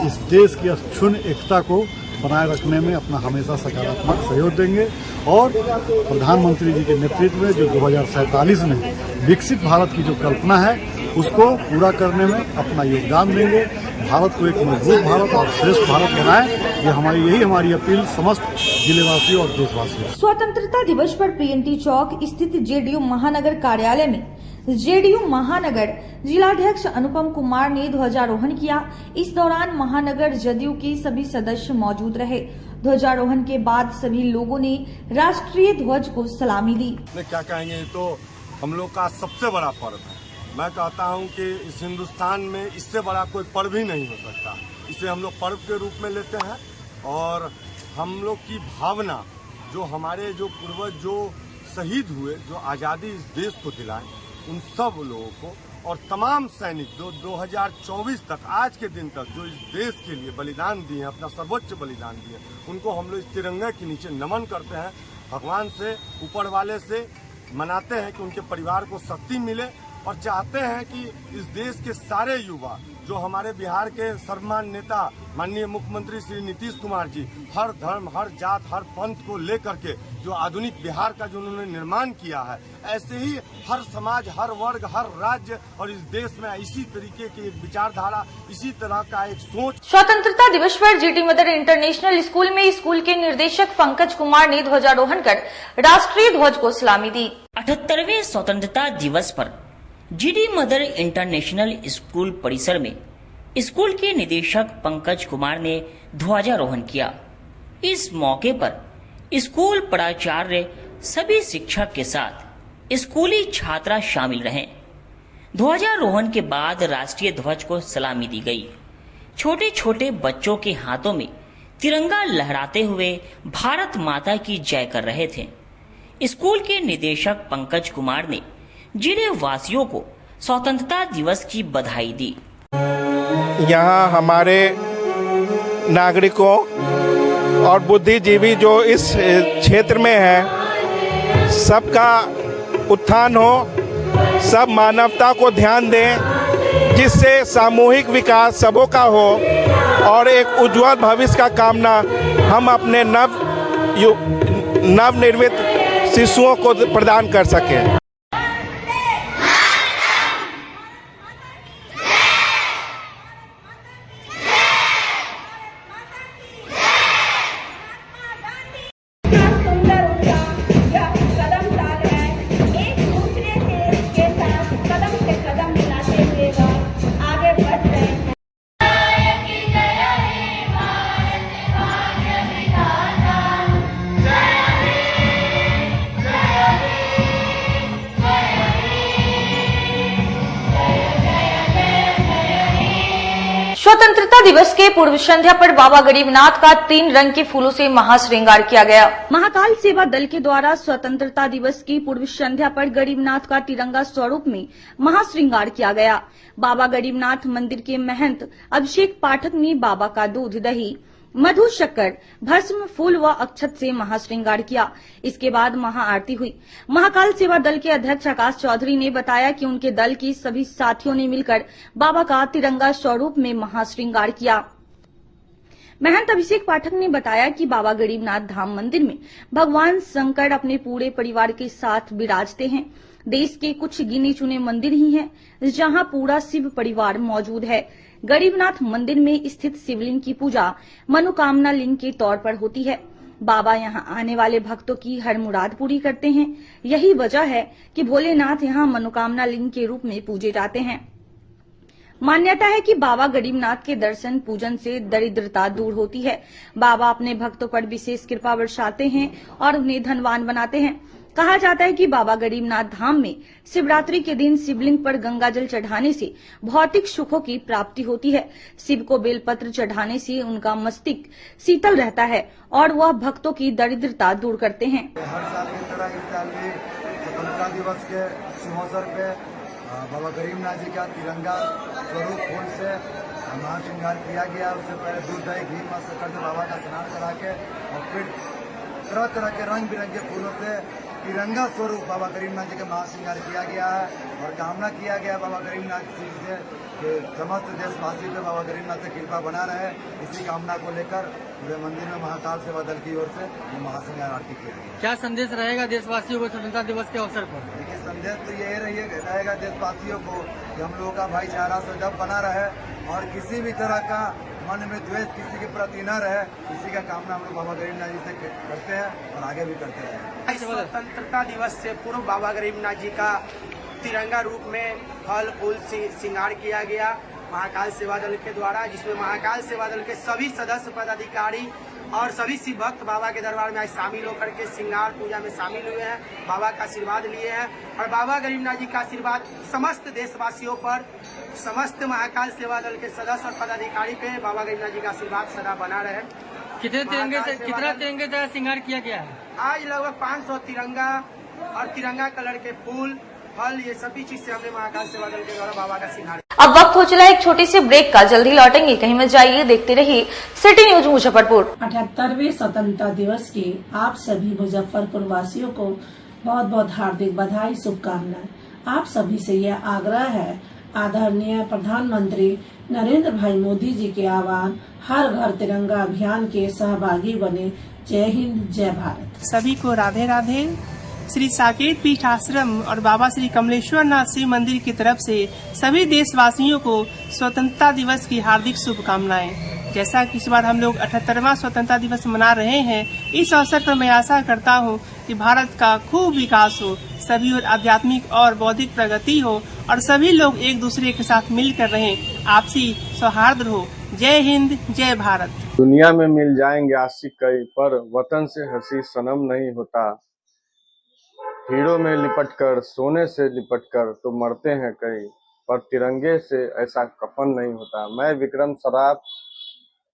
इस देश की अक्षुण्ण एकता को बनाए रखने में अपना हमेशा सकारात्मक सहयोग देंगे और प्रधानमंत्री जी के नेतृत्व में जो 2047 में विकसित भारत की जो कल्पना है उसको पूरा करने में अपना योगदान देंगे। भारत को एक मजबूत भारत और श्रेष्ठ भारत बनाए, यही हमारी अपील समस्त जिलेवासियों और देशवासियों। स्वतंत्रता दिवस पर पीएनटी चौक स्थित जेडीयू महानगर कार्यालय में जेडीयू महानगर जिलाध्यक्ष अनुपम कुमार ने ध्वजारोहण किया। इस दौरान महानगर जदयू के सभी सदस्य मौजूद रहे। ध्वजारोहण के बाद सभी लोगों ने राष्ट्रीय ध्वज को सलामी दी। क्या कहेंगे, तो हम लोग का सबसे बड़ा पर्व है। मैं कहता हूं कि इस हिंदुस्तान में इससे बड़ा कोई पर्व ही नहीं हो सकता। इसे हम लोग पर्व के रूप में लेते हैं और हम लोग की भावना, जो हमारे जो पूर्वज जो शहीद हुए, जो आज़ादी इस देश को दिलाए, उन सब लोगों को और तमाम सैनिक जो 2024 तक, आज के दिन तक जो इस देश के लिए बलिदान दिए, अपना सर्वोच्च बलिदान दिए, उनको हम लोग इस तिरंगे के नीचे नमन करते हैं। भगवान से, ऊपर वाले से मनाते हैं कि उनके परिवार को शक्ति मिले और चाहते हैं कि इस देश के सारे युवा, जो हमारे बिहार के सर्वमान्य नेता माननीय मुख्यमंत्री श्री नीतीश कुमार जी, हर धर्म, हर जात, हर पंथ को लेकर के जो आधुनिक बिहार का जो उन्होंने निर्माण किया है, ऐसे ही हर समाज, हर वर्ग, हर राज्य और इस देश में इसी तरीके की एक विचारधारा, इसी तरह का एक सोच। स्वतंत्रता दिवस पर जीटी मदर इंटरनेशनल स्कूल में स्कूल के निर्देशक पंकज कुमार ने ध्वजारोहण कर राष्ट्रीय ध्वज को सलामी दी। 78वें स्वतंत्रता दिवस पर जीटी मदर इंटरनेशनल स्कूल परिसर में स्कूल के निदेशक पंकज कुमार ने ध्वजारोहण किया। इस मौके पर स्कूल प्राचार्य, सभी शिक्षक के साथ स्कूली छात्रा शामिल रहे। ध्वजारोहण के बाद राष्ट्रीय ध्वज को सलामी दी गई। छोटे छोटे बच्चों के हाथों में तिरंगा लहराते हुए भारत माता की जय कर रहे थे। स्कूल के निदेशक पंकज कुमार ने जिले वासियों को स्वतंत्रता दिवस की बधाई दी। यहाँ हमारे नागरिकों और बुद्धिजीवी जो इस क्षेत्र में है सबका उत्थान हो, सब मानवता को ध्यान दें जिससे सामूहिक विकास सबों का हो और एक उज्जवल भविष्य का कामना हम अपने नवनिर्मित शिशुओं को प्रदान कर सकें। स्वतंत्रता दिवस के पूर्व संध्या पर बाबा गरीबनाथ का 3 रंग के फूलों से महाश्रृंगार किया गया। महाकाल सेवा दल के द्वारा स्वतंत्रता दिवस की पूर्व संध्या पर गरीबनाथ का तिरंगा स्वरूप में महाश्रृंगार किया गया। बाबा गरीबनाथ मंदिर के महंत अभिषेक पाठक ने बाबा का दूध, दही, मधु, शक्कर, भस्म, फूल व अक्षत से महाश्रृंगार किया। इसके बाद महाआरती हुई। महाकाल सेवा दल के अध्यक्ष आकाश चौधरी ने बताया कि उनके दल की सभी साथियों ने मिलकर बाबा का तिरंगा स्वरूप में महाश्रृंगार किया। महंत अभिषेक पाठक ने बताया कि बाबा गरीबनाथ धाम मंदिर में भगवान शंकर अपने पूरे परिवार के साथ विराजते हैं। देश के कुछ गिने चुने मंदिर ही हैं जहां पूरा शिव परिवार मौजूद है। गरीबनाथ मंदिर में स्थित शिवलिंग की पूजा मनोकामना लिंग के तौर पर होती है। बाबा यहां आने वाले भक्तों की हर मुराद पूरी करते हैं। यही वजह है कि भोलेनाथ यहां मनोकामना लिंग के रूप में पूजे जाते हैं। मान्यता है कि बाबा गरीबनाथ के दर्शन पूजन से दरिद्रता दूर होती है। बाबा अपने भक्तों पर विशेष कृपा बरसाते हैं और उन्हें धनवान बनाते हैं। कहा जाता है कि बाबा गरीबनाथ धाम में शिवरात्रि के दिन शिवलिंग पर गंगा जल चढ़ाने से भौतिक सुखों की प्राप्ति होती है। शिव को बेलपत्र चढ़ाने से उनका मस्तिष्क शीतल रहता है और वह भक्तों की दरिद्रता दूर करते हैं। हर साल की तरह इस साल भी स्वतंत्रता दिवस के शुभ अवसर पे बाबा गरीबनाथ जी का तिरंगा स्वरूप फूल से महाश्रृंगार किया गया। उससे पहले दूध, दही, घी, मस्त करके बाबा का स्नान करा के और फिर तरह तरह के रंग बिरंगे फूलों से तिरंगा स्वरूप बाबा गरीबनाथ जी का महाश्रृंगार किया गया है और कामना किया गया बाबा गरीबनाथ जी से कि समस्त देशवासी पे बाबा गरीबनाथ से कृपा बना रहे। इसी कामना को लेकर पूरे मंदिर में महाकाल सेवा दल की ओर से महाश्रृंगार आरती किया गया। क्या संदेश रहेगा देशवासियों को स्वतंत्रता दिवस के अवसर पर? देखिए, संदेश तो यही रहेगा देशवासियों को कि हम लोगों का भाईचारा सदैव बना रहे और किसी भी तरह का मन में द्वेष किसी के प्रति न रहे। इसी का कामना हम लोग बाबा गरीबनाथ जी से करते हैं और आगे भी करते रहेंगे। स्वतंत्रता दिवस से पूर्व बाबा गरीबनाथ जी का तिरंगा रूप में फल फूल श्रृंगार किया गया महाकाल सेवा दल के द्वारा, जिसमें महाकाल सेवा दल के सभी सदस्य पदाधिकारी और सभी शिव भक्त बाबा के दरबार में आज शामिल होकर के श्रृंगार पूजा में शामिल हुए हैं, बाबा का आशीर्वाद लिए हैं और बाबा गरीबनाथ जी का आशीर्वाद समस्त देशवासियों पर, समस्त महाकाल सेवा दल के सदस्य और पदाधिकारी पे बाबा गरीबनाथ जी का आशीर्वाद सदा बना रहे। कितना तिरंगे द्वारा श्रृंगार किया गया है? आज लगभग 500 तिरंगा और तिरंगा कलर के फूल, फल, ये सभी चीज से हमने महाकाल सेवा दल के द्वारा बाबा का श्रृंगार। अब वक्त हो चला एक छोटी सी ब्रेक का, जल्दी लौटेंगे, कहीं मत जाइए, देखते रहिए सिटी न्यूज मुजफ्फरपुर। 78वें स्वतंत्रता दिवस की आप सभी मुजफ्फरपुर वासियों को बहुत बहुत हार्दिक बधाई, शुभकामनाएं। आप सभी से यह आग्रह है, आदरणीय प्रधानमंत्री नरेंद्र भाई मोदी जी के आह्वान, हर घर तिरंगा अभियान के सहभागी बने। जय हिंद, जय भारत। सभी को राधे राधे। श्री साकेत पीठ आश्रम और बाबा श्री कमलेश्वर नाथ शिव मंदिर की तरफ से सभी देशवासियों को स्वतंत्रता दिवस की हार्दिक शुभकामनाएं। जैसा कि इस बार हम लोग 78वां स्वतंत्रता दिवस मना रहे हैं, इस अवसर पर मैं आशा करता हूं कि भारत का खूब विकास हो, सभी और आध्यात्मिक और बौद्धिक प्रगति हो और सभी लोग एक दूसरे के साथ मिलकर रहें, आपसी सौहार्द हो। जय हिंद, जय भारत। दुनिया में मिल जाएंगे आशिक कई, पर वतन से हंसी सनम नहीं होता। हीरो में लिपट कर, सोने से लिपट कर तो मरते हैं कई, पर तिरंगे से ऐसा कफन नहीं होता। मैं विक्रम सराफ,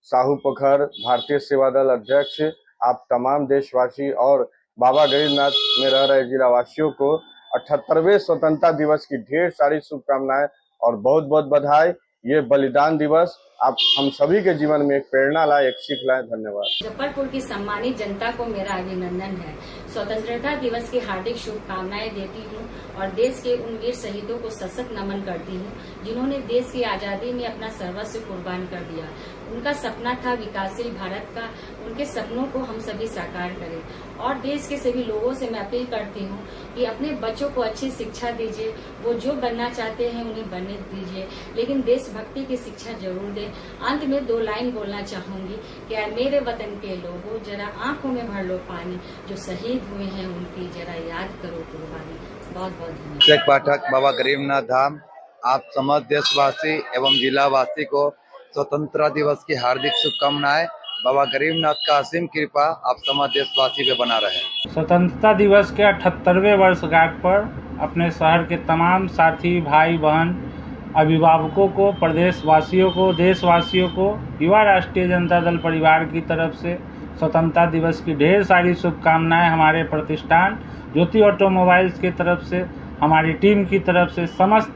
साहू पोखर, भारतीय सेवा दल अध्यक्ष, आप तमाम देशवासी और बाबा गरीबनाथ में रह रहे जिला वासियों को 78वें स्वतंत्रता दिवस की ढेर सारी शुभकामनाएं और बहुत बहुत बधाई। ये बलिदान दिवस आप हम सभी के जीवन में एक प्रेरणा लाए, एक सीख लाए। धन्यवाद। मुजफ्फरपुर की सम्मानित जनता को मेरा अभिनंदन है। स्वतंत्रता दिवस की हार्दिक शुभकामनाएं देती हूं और देश के उन वीर शहीदों को सशक्त नमन करती हूं जिन्होंने देश की आजादी में अपना सर्वस्व कुर्बान कर दिया। उनका सपना था विकासशील भारत का। उनके सपनों को हम सभी साकार करें और देश के सभी लोगों से मैं अपील करती हूं कि अपने बच्चों को अच्छी शिक्षा दीजिए। वो जो बनना चाहते हैं उन्हें बनने दीजिए, लेकिन देशभक्ति की शिक्षा जरूर दें। अंत में 2 लाइन बोलना चाहूंगी कि मेरे वतन के लोगों, जरा आंखों में भर लो पानी, जो शहीद हुए हैं उनकी जरा याद करो कुर्बानी। बहुत बहुत धन्यवाद। शेख पाठक, बाबा गरीबनाथ धाम। आप समस्त देशवासी एवं जिलावासी को स्वतंत्रता दिवस की हार्दिक शुभकामनाएं। बाबा गरीबनाथ का असीम कृपा आप समस्त देशवासी पे बना रहे। स्वतंत्रता दिवस के 78वें वर्षगांठ पर अपने शहर के तमाम साथी, भाई बहन, अभिभावकों को, प्रदेशवासियों को, देशवासियों को युवा राष्ट्रीय जनता दल परिवार की तरफ से स्वतंत्रता दिवस की ढेर सारी शुभकामनाएं। हमारे प्रतिष्ठान ज्योति ऑटोमोबाइल्स की तरफ से, हमारी टीम की तरफ से समस्त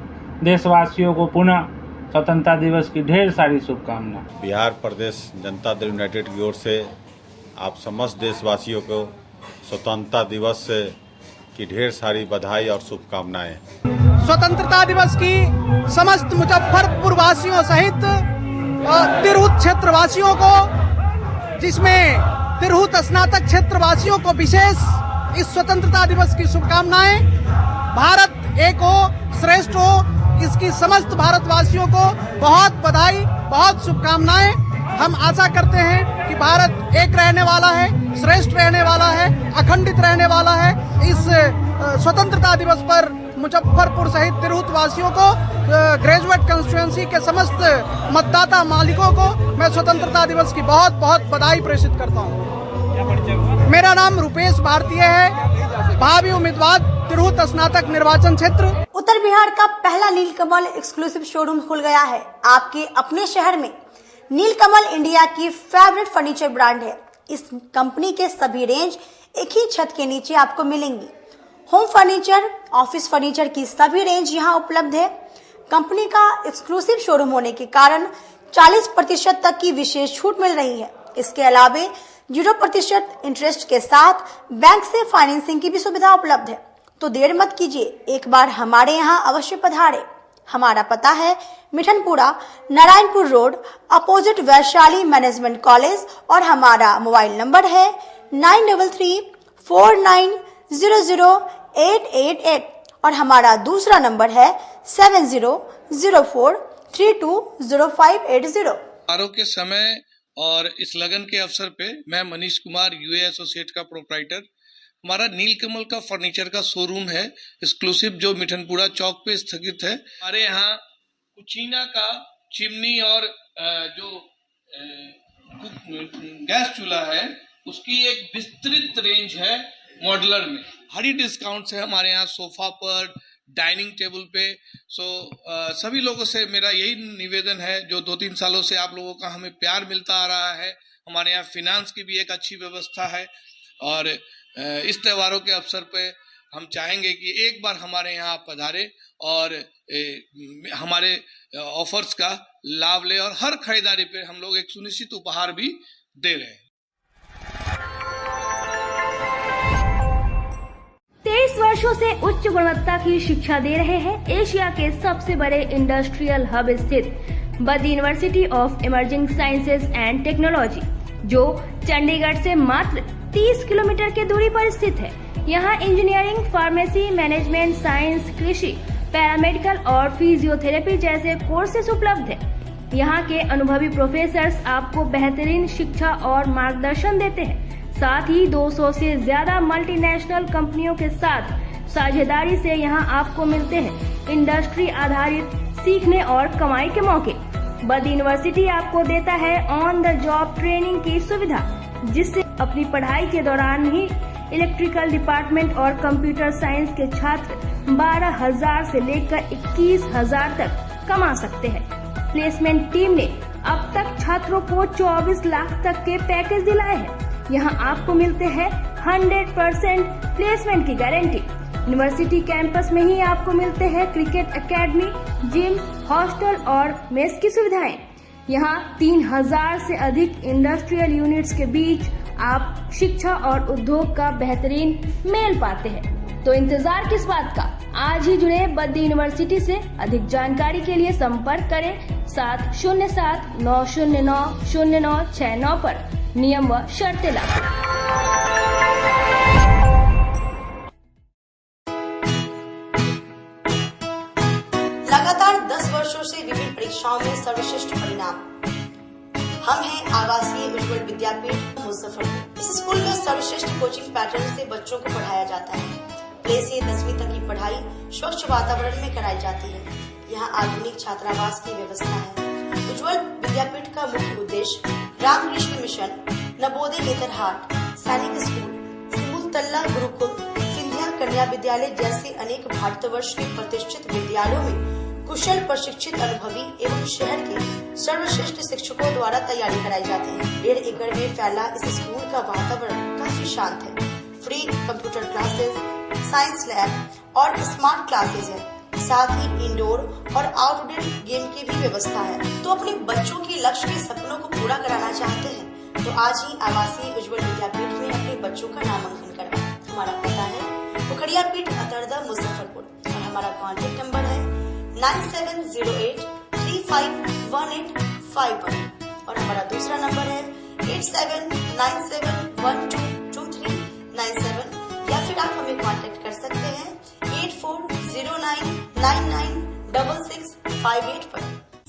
देशवासियों को पुनः स्वतंत्रता दिवस की ढेर सारी शुभकामनाएं। बिहार प्रदेश जनता दल यूनाइटेड की ओर से आप समस्त देशवासियों को स्वतंत्रता दिवस की ढेर सारी बधाई और शुभकामनाएं। स्वतंत्रता दिवस की समस्त मुजफ्फरपुर वासियों सहित तिरहुत क्षेत्र वासियों को, जिसमें तिरहुत स्नातक क्षेत्र वासियों को विशेष इस स्वतंत्रता दिवस की शुभकामनाएं। भारत एक हो, श्रेष्ठ हो, इसकी समस्त भारतवासियों को बहुत बधाई, बहुत शुभकामनाएं। हम आशा करते हैं कि भारत एक रहने वाला है, श्रेष्ठ रहने वाला है, अखंडित रहने वाला है। इस स्वतंत्रता दिवस पर मुजफ्फरपुर सहित तिरहुत वासियों को, ग्रेजुएट कंस्टिट्यूएंसी के समस्त मतदाता मालिकों को मैं स्वतंत्रता दिवस की बहुत बहुत बधाई प्रेषित करता हूँ। मेरा नाम रुपेश भारतीय है, भावी उम्मीदवार तिरहुत स्नातक निर्वाचन क्षेत्र। उत्तर बिहार का पहला नीलकमल एक्सक्लूसिव शोरूम खुल गया है आपके अपने शहर में। नीलकमल इंडिया की फेवरेट फर्नीचर ब्रांड है। इस कंपनी के सभी रेंज एक ही छत के नीचे आपको मिलेंगी। होम फर्नीचर, ऑफिस फर्नीचर की सभी रेंज यहाँ उपलब्ध है। कंपनी का एक्सक्लूसिव शोरूम होने के कारण 40% तक की विशेष छूट मिल रही है। इसके अलावे 0% इंटरेस्ट के साथ बैंक से फाइनेंसिंग की भी सुविधा उपलब्ध है। तो देर मत कीजिए, एक बार हमारे यहाँ अवश्य पधारे। हमारा पता है Mithanpura, Narayanpur road, opposite Vaishali management college और हमारा मोबाइल नंबर है 9349000888 और हमारा दूसरा नंबर है 7004320580। के समय और इस लगन के अवसर पे मैं मनीष कुमार, यूए एसोसिएट का प्रोप्राइटर। हमारा नीलकमल का फर्नीचर का शोरूम है एक्सक्लूसिव, जो मिठनपुरा चौक पे स्थित है। हमारे यहाँ कुचीना का चिमनी और जो गैस चूल्हा है उसकी एक विस्तृत रेंज है मॉडुलर में। भारी डिस्काउंट है हमारे यहाँ सोफा पर, डाइनिंग टेबल पे। सभी लोगों से मेरा यही निवेदन है, जो 2-3 सालों से आप लोगों का हमें प्यार मिलता आ रहा है। हमारे यहाँ फिनांस की भी एक अच्छी व्यवस्था है और इस त्योहारों के अवसर पे हम चाहेंगे कि एक बार हमारे यहाँ पधारे और हमारे ऑफर्स का लाभ ले और हर खरीदारी पे हम लोग एक सुनिश्चित उपहार भी दे रहे हैं। 23 वर्षों से उच्च गुणवत्ता की शिक्षा दे रहे हैं एशिया के सबसे बड़े इंडस्ट्रियल हब स्थित Badr university of emerging sciences and technology, जो चंडीगढ़ से मात्र 30 किलोमीटर की दूरी पर स्थित है। यहाँ इंजीनियरिंग, फार्मेसी, मैनेजमेंट साइंस, कृषि, पैरामेडिकल और फिजियोथेरेपी जैसे कोर्सेज उपलब्ध है। यहाँ के अनुभवी प्रोफेसर्स आपको बेहतरीन शिक्षा और मार्गदर्शन देते हैं। साथ ही 200 से ज्यादा मल्टीनेशनल कंपनियों के साथ साझेदारी से यहाँ आपको मिलते हैं इंडस्ट्री आधारित सीखने और कमाई के मौके। बद्र यूनिवर्सिटी आपको देता है ऑन द जॉब ट्रेनिंग की सुविधा, जिससे अपनी पढ़ाई के दौरान ही इलेक्ट्रिकल डिपार्टमेंट और कंप्यूटर साइंस के छात्र 12,000 से लेकर 21,000 तक कमा सकते हैं। प्लेसमेंट टीम ने अब तक छात्रों को 24 लाख तक के पैकेज दिलाए हैं। यहाँ आपको मिलते हैं 100% प्लेसमेंट की गारंटी। यूनिवर्सिटी कैंपस में ही आपको मिलते हैं क्रिकेट एकेडमी, जिम, हॉस्टल और मेस की सुविधाएं। यहाँ 3000 से अधिक इंडस्ट्रियल यूनिट्स के बीच आप शिक्षा और उद्योग का बेहतरीन मेल पाते हैं। तो इंतजार किस बात का, आज ही जुड़े बद्दी यूनिवर्सिटी से। अधिक जानकारी के लिए संपर्क करें 7079090969 पर। नियम व शर्तें लागू। लगातार 10 वर्षों से विभिन्न परीक्षाओं में सर्वश्रेष्ठ परिणाम। हम हैं आवासीय उज्ज्वल विद्यापीठ मुजफ्फरपुर। इस स्कूल में सर्वश्रेष्ठ कोचिंग पैटर्न से बच्चों को पढ़ाया जाता है। प्ले से 10वीं तक की पढ़ाई स्वच्छ वातावरण में कराई जाती है। यहाँ आधुनिक छात्रावास की व्यवस्था है। उज्ज्वल विद्यापीठ का मुख्य उद्देश्य रामकृष्ण मिशन, नवोदय नेतरहाट, सैनिक स्कूल, सिमुलतल्ला गुरुकुल, सिंधिया कन्या विद्यालय जैसे अनेक भारतवर्ष के प्रतिष्ठित विद्यालयों में कुशल प्रशिक्षित अनुभवी एवं शहर के सर्वश्रेष्ठ शिक्षकों द्वारा तैयारी कराई जाती है। 1.5 एकड़ में फैला इस स्कूल का वातावरण काफी शांत है। Free computer classes, science lab और स्मार्ट क्लासेस है। साथ ही इंडोर और आउटडोर गेम की भी व्यवस्था है। तो अपने बच्चों के लक्ष्य के सपनों को पूरा कराना चाहते हैं तो आज ही आवासीय उज्ज्वल विद्यापीठ में अपने बच्चों का नामांकन करवाएं। हमारा पता है पोखरिया पीठ अतरदा मुजफ्फरपुर और हमारा कॉन्टेक्ट नंबर है 9708351851 और हमारा दूसरा नंबर है 8797122397 या फिर आप हमें कांटेक्ट कर सकते हैं 8409996658 पर।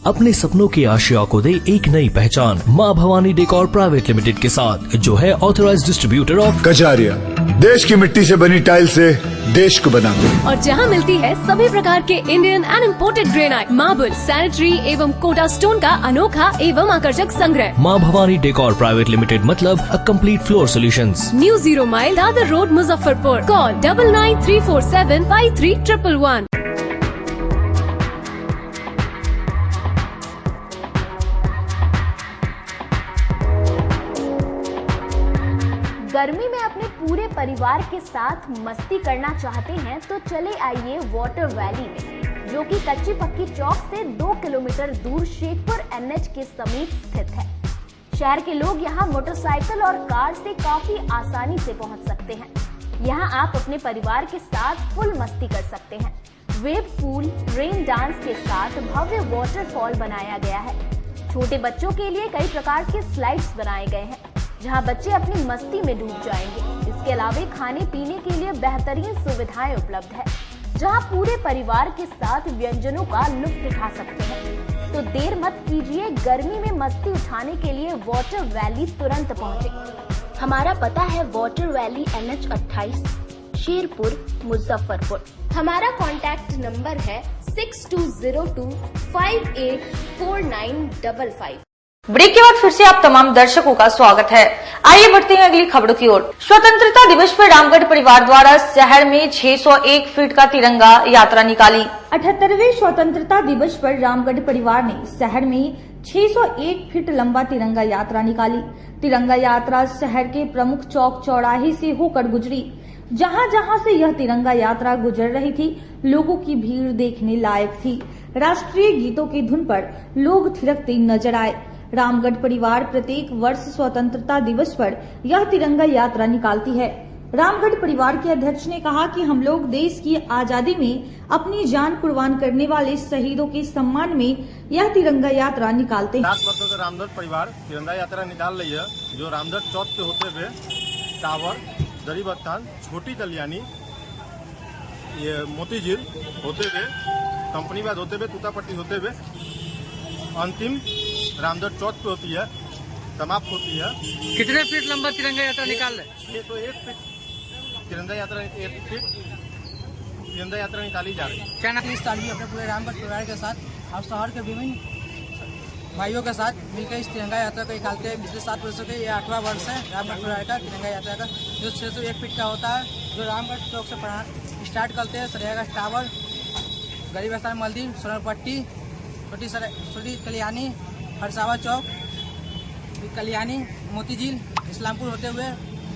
अपने सपनों की आशिया को दे एक नई पहचान माँ भवानी डेकोर प्राइवेट लिमिटेड के साथ, जो है ऑथराइज्ड डिस्ट्रीब्यूटर ऑफ कजारिया। देश की मिट्टी से बनी टाइल से देश को बनाते हैं। और जहाँ मिलती है सभी प्रकार के Indian and imported granite, marble, sanitary एवं कोटा स्टोन का अनोखा एवं आकर्षक संग्रह। माँ भवानी डेकोर प्राइवेट लिमिटेड मतलब a complete floor solutions. New 0 mile Dadar road Muzaffarpur. Call 9934753111। गर्मी में अपने पूरे परिवार के साथ मस्ती करना चाहते हैं तो चले आइए वाटर वैली में, जो कि कच्ची पक्की चौक से 2 किलोमीटर दूर शेखपुर NH के समीप स्थित है। शहर के लोग यहाँ मोटरसाइकिल और कार से काफी आसानी से पहुँच सकते हैं। यहाँ आप अपने परिवार के साथ फुल मस्ती कर सकते हैं। वेव पूल, रेन डांस के साथ भव्य वाटरफॉल बनाया गया है। छोटे बच्चों के लिए कई प्रकार के स्लाइड्स बनाए गए हैं, जहां बच्चे अपनी मस्ती में डूब जाएंगे। इसके अलावा खाने पीने के लिए बेहतरीन सुविधाएं उपलब्ध है, जहां पूरे परिवार के साथ व्यंजनों का लुत्फ उठा सकते हैं। तो देर मत कीजिए, गर्मी में मस्ती उठाने के लिए वाटर वैली तुरंत पहुंचे। हमारा पता है water valley NH 28, Sherpur, Muzaffarpur. हमारा कॉन्टैक्ट नंबर है 6202584955। ब्रेक के बाद फिर से आप तमाम दर्शकों का स्वागत है। आइए बढ़ते हैं अगली खबरों की ओर। स्वतंत्रता दिवस पर रामगढ़ परिवार द्वारा शहर में 601 फीट का तिरंगा यात्रा निकाली। 78वें स्वतंत्रता दिवस पर रामगढ़ परिवार ने शहर में 601 फीट लंबा तिरंगा यात्रा निकाली। तिरंगा यात्रा शहर के प्रमुख चौक चौराहे से होकर गुजरी। जहां जहां से यह तिरंगा यात्रा गुजर रही थी, लोगों की भीड़ देखने लायक थी। राष्ट्रीय गीतों की धुन पर लोग थिरकते नजर आए। रामगढ़ परिवार प्रत्येक वर्ष स्वतंत्रता दिवस पर यह तिरंगा यात्रा निकालती है। रामगढ़ परिवार के अध्यक्ष ने कहा कि हम लोग देश की आजादी में अपनी जान कुर्बान करने वाले शहीदों के सम्मान में यह तिरंगा यात्रा निकालते हैं। 10 वर्षों से रामगढ़ परिवार तिरंगा यात्रा निकाल रही है, जो रामगढ़ चौक से होते हुए टावर, दरीबत्तान, छोटी कल्याणी, ये मोतीझील होते हुए, कंपनी बाद होते हुए, तूतापट्टी होते हुए अंतिम रामगढ़ चौक पे होती है, समाप्त होती है। कितने फीट लंबा तिरंगा यात्रा निकाल रहे? 601 फीट तिरंगा यात्रा, 1 फीट तिरंगा यात्रा निकाली जा रही है। क्या नाम? 30 साल में अपने पूरे रामगढ़ परिवार के साथ और शहर के विभिन्न भाइयों के साथ मिलकर इस तिरंगा यात्रा को निकालते हैं। पिछले 7 वर्षों के ये 8वां वर्ष है रामगढ़ परिवार का तिरंगा यात्रा का, जो 601 फीट का होता है, जो रामगढ़ चौक से स्टार्ट करते हैं। सरियागढ़ टावर, गरीब स्थान मंदिर, सोनरपट्टी, छोटी कल्याणी, हरसावा चौक, कल्याणी, मोतीझील, इस्लामपुर होते हुए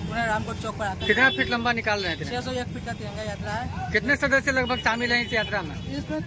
पुनः रामगढ़ चौक पर आते हैं। कितना फीट लंबा निकाल रहे हैं? 601 फीट का तिरंगा यात्रा है। कितने सदस्य लगभग शामिल हैं इस यात्रा में? इसमें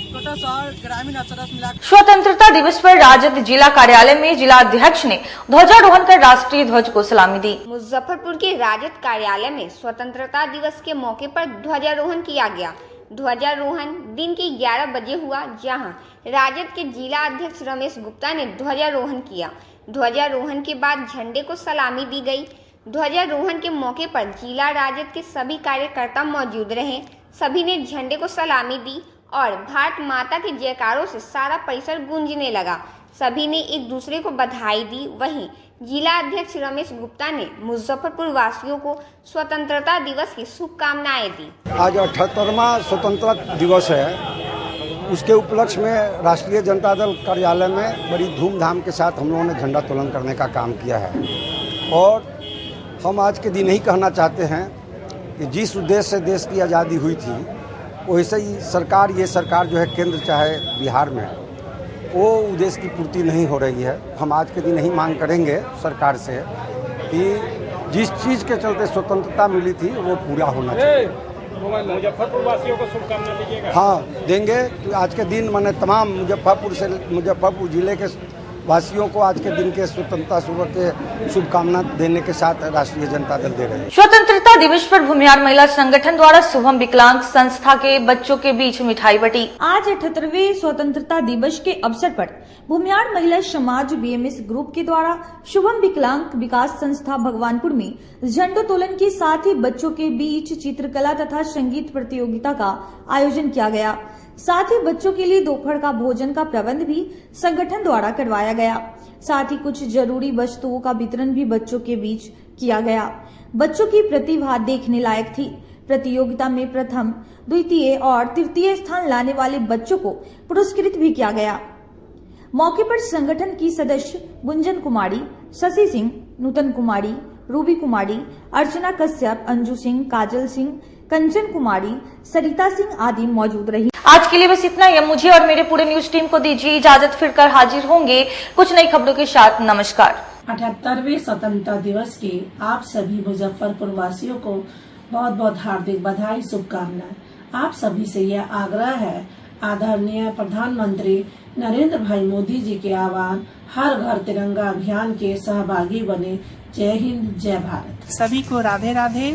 टोटल शहर ग्रामीण अक्षरस मिला। स्वतंत्रता दिवस पर राजद जिला कार्यालय में जिला अध्यक्ष ने ध्वजारोहण कर राष्ट्रीय ध्वज को सलामी दी। मुजफ्फरपुर के राजद कार्यालय में स्वतंत्रता दिवस के मौके पर ध्वजारोहण किया गया। ध्वजारोहण दिन के 11 बजे हुआ, जहां राजद के जिला अध्यक्ष रमेश गुप्ता ने ध्वजारोहण किया। ध्वजारोहण के बाद झंडे को सलामी दी गई। ध्वजारोहण के मौके पर जिला राजद के सभी कार्यकर्ता मौजूद रहे। सभी ने झंडे को सलामी दी और भारत माता के जयकारों से सारा परिसर गूंजने लगा। सभी ने एक दूसरे को बधाई दी। वहीं जिला अध्यक्ष रमेश गुप्ता ने मुजफ्फरपुर वासियों को स्वतंत्रता दिवस की शुभकामनाएं दी। आज 78वां स्वतंत्रता दिवस है। उसके उपलक्ष्य में राष्ट्रीय जनता दल कार्यालय में बड़ी धूमधाम के साथ हम लोगों ने झंडा तोलन करने का काम किया है। और हम आज के दिन ही कहना चाहते हैं कि जिस उद्देश्य से देश की आज़ादी हुई थी, वैसे ही ये सरकार जो है केंद्र चाहे बिहार में, वो उद्देश्य की पूर्ति नहीं हो रही है। हम आज के दिन यही मांग करेंगे सरकार से कि जिस चीज़ के चलते स्वतंत्रता मिली थी वो पूरा होना चाहिए। मुजफ्फरपुर वासियों को शुभकामनाएं दीजिएगा। हाँ, देंगे। तो आज के दिन मैंने तमाम मुजफ्फरपुर जिले के वासियों को आज के दिन के स्वतंत्रता दिवस के शुभकामना देने के साथ राष्ट्रीय जनता दल दे रहे हैं। स्वतंत्रता दिवस पर भूमिहार महिला संगठन द्वारा शुभम विकलांग संस्था के बच्चों के बीच मिठाई बटी। आज 78वें स्वतंत्रता दिवस के अवसर पर भूमिहार महिला समाज बीएमएस ग्रुप के द्वारा शुभम विकलांग विकास संस्था भगवानपुर में झंडोत्तोलन के साथ ही बच्चों के बीच चित्रकला तथा संगीत प्रतियोगिता का आयोजन किया गया। साथ ही बच्चों के लिए दोपहर का भोजन का प्रबंध भी संगठन द्वारा करवाया गया। साथ ही कुछ जरूरी वस्तुओं का वितरण भी बच्चों के बीच किया गया। बच्चों की प्रतिभा देखने लायक थी। प्रतियोगिता में प्रथम, द्वितीय और तृतीय स्थान लाने वाले बच्चों को पुरस्कृत भी किया गया। मौके पर संगठन की सदस्य गुंजन कुमारी, शशि सिंह, नूतन कुमारी, रूबी कुमारी, अर्चना कश्यप, अंजू सिंह, काजल सिंह, कंचन कुमारी, सरिता सिंह आदि मौजूद रही। आज के लिए बस इतना ही। मुझे और मेरे पूरे न्यूज टीम को दीजिए इजाजत। फिर कर हाजिर होंगे कुछ नई खबरों के साथ। नमस्कार। 78वें स्वतंत्रता दिवस की आप सभी मुजफ्फरपुर वासियों को बहुत बहुत हार्दिक बधाई, शुभकामनाएं। आप सभी से यह आग्रह है, आदरणीय प्रधानमंत्री नरेंद्र भाई मोदी जी के आह्वान, हर घर तिरंगा अभियान के सहभागी बने। जय हिंद, जय भारत। सभी को राधे राधे।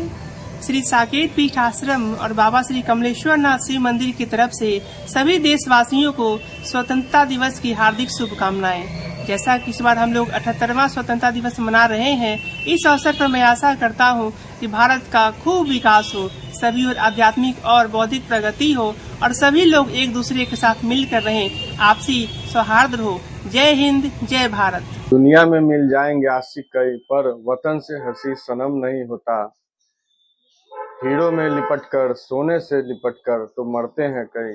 श्री साकेत पीठ आश्रम और बाबा श्री कमलेश्वर नाथ शिव मंदिर की तरफ से सभी देशवासियों को स्वतंत्रता दिवस की हार्दिक शुभकामनाएं। जैसा कि इस बार हम लोग 78वां स्वतंत्रता दिवस मना रहे हैं, इस अवसर पर मैं आशा करता हूं कि भारत का खूब विकास हो, सभी और आध्यात्मिक और बौद्धिक प्रगति हो और सभी लोग एक दूसरे के साथ मिलकर रहें, आपसी सौहार्द हो। जय हिंद, जय भारत। दुनिया में मिल जाएंगे आशिक कई, पर वतन से हंसी सनम नहीं होता। हीरो में लिपटकर, सोने से लिपटकर तो मरते हैं कई,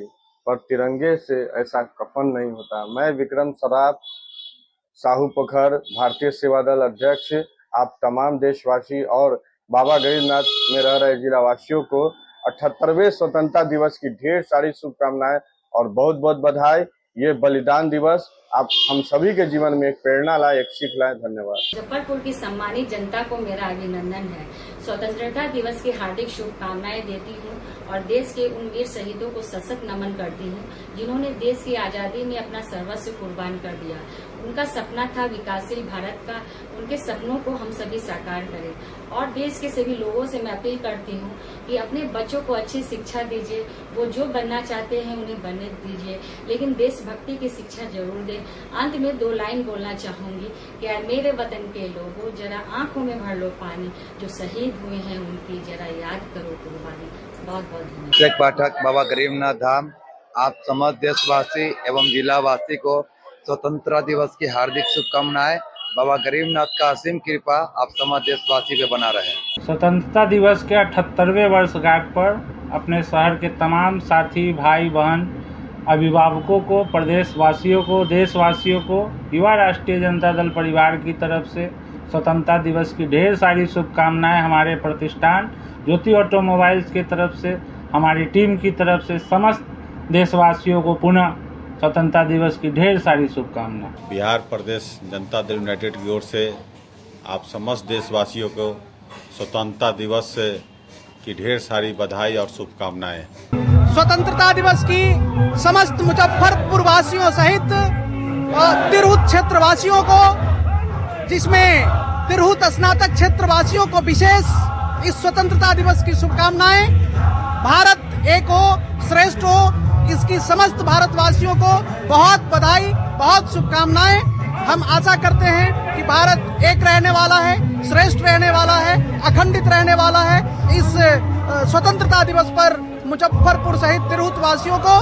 पर तिरंगे से ऐसा कफन नहीं होता। मैं विक्रम सराफ, साहू पोखर, भारतीय सेवा दल अध्यक्ष, आप तमाम देशवासी और बाबा गरीबनाथ में रह रहे जिला वासियों को 78वें स्वतंत्रता दिवस की ढेर सारी शुभकामनाएं और बहुत बहुत बधाई। ये बलिदान दिवस आप हम सभी के जीवन में एक प्रेरणा लाए, एक सीख लाए। धन्यवाद। मुजफ्फरपुर की सम्मानित जनता को मेरा अभिनंदन है। स्वतंत्रता दिवस की हार्दिक शुभकामनाएं देती हूं और देश के उन वीर शहीदों को सशक्त नमन करती हूं जिन्होंने देश की आजादी में अपना सर्वस्व कुर्बान कर दिया। उनका सपना था विकासशील भारत का। उनके सपनों को हम सभी साकार करें और देश के सभी लोगों से मैं अपील करती हूं कि अपने बच्चों को अच्छी शिक्षा दीजिए। वो जो बनना चाहते हैं उन्हें बनने दीजिए, लेकिन देशभक्ति की शिक्षा जरूर दें। अंत में 2 लाइन बोलना चाहूंगी कि मेरे वतन के लोगों, जरा आंखों में भर लो पानी, जो शहीद हुए हैं उनकी जरा याद करो कुर्बानी। बहुत बहुत धन्यवाद। शेख पाठक, बाबा गरीबनाथ धाम, आप समस्त देशवासी एवं जिलावासी को स्वतंत्रता दिवस की हार्दिक शुभकामनाएं। बाबा गरीबनाथ का असीम कृपा आप समस्त देशवासी पे बना रहे। स्वतंत्रता दिवस के 78वें वर्षगांठ पर अपने शहर के तमाम साथी, भाई बहन, अभिभावकों को, प्रदेशवासियों को, देशवासियों को युवा राष्ट्रीय जनता दल परिवार की तरफ से स्वतंत्रता दिवस की ढेर सारी शुभकामनाएं। हमारे प्रतिष्ठान ज्योति ऑटोमोबाइल्स की तरफ से, हमारी टीम की तरफ से समस्त देशवासियों को पुनः स्वतंत्रता दिवस की ढेर सारी शुभकामनाएं। बिहार प्रदेश जनता दल यूनाइटेड की ओर से आप समस्त देशवासियों को स्वतंत्रता दिवस से की ढेर सारी बधाई और शुभकामनाएं। स्वतंत्रता दिवस की समस्त मुजफ्फरपुर वासियों सहित तिरहुत क्षेत्र वासियों को, जिसमें तिरहुत स्नातक क्षेत्र वासियों को विशेष इस स्वतंत्रता दिवस की शुभकामनाएं। भारत एक हो, श्रेष्ठ हो, इसकी समस्त भारतवासियों को बहुत बधाई, बहुत शुभकामनाएं। हम आशा करते हैं कि भारत एक रहने वाला है, श्रेष्ठ रहने वाला है, अखंडित रहने वाला है। इस स्वतंत्रता दिवस पर मुजफ्फरपुर सहित तिरहुत वासियों को,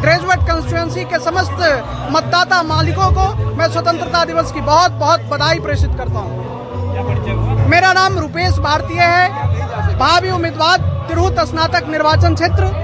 ग्रेजुएट कंस्टिट्यूएंसी के समस्त मतदाता मालिकों को मैं स्वतंत्रता दिवस की बहुत बहुत बधाई प्रेषित करता हूं। मेरा नाम रुपेश भारतीय है, भावी उम्मीदवार तिरहुत स्नातक निर्वाचन क्षेत्र।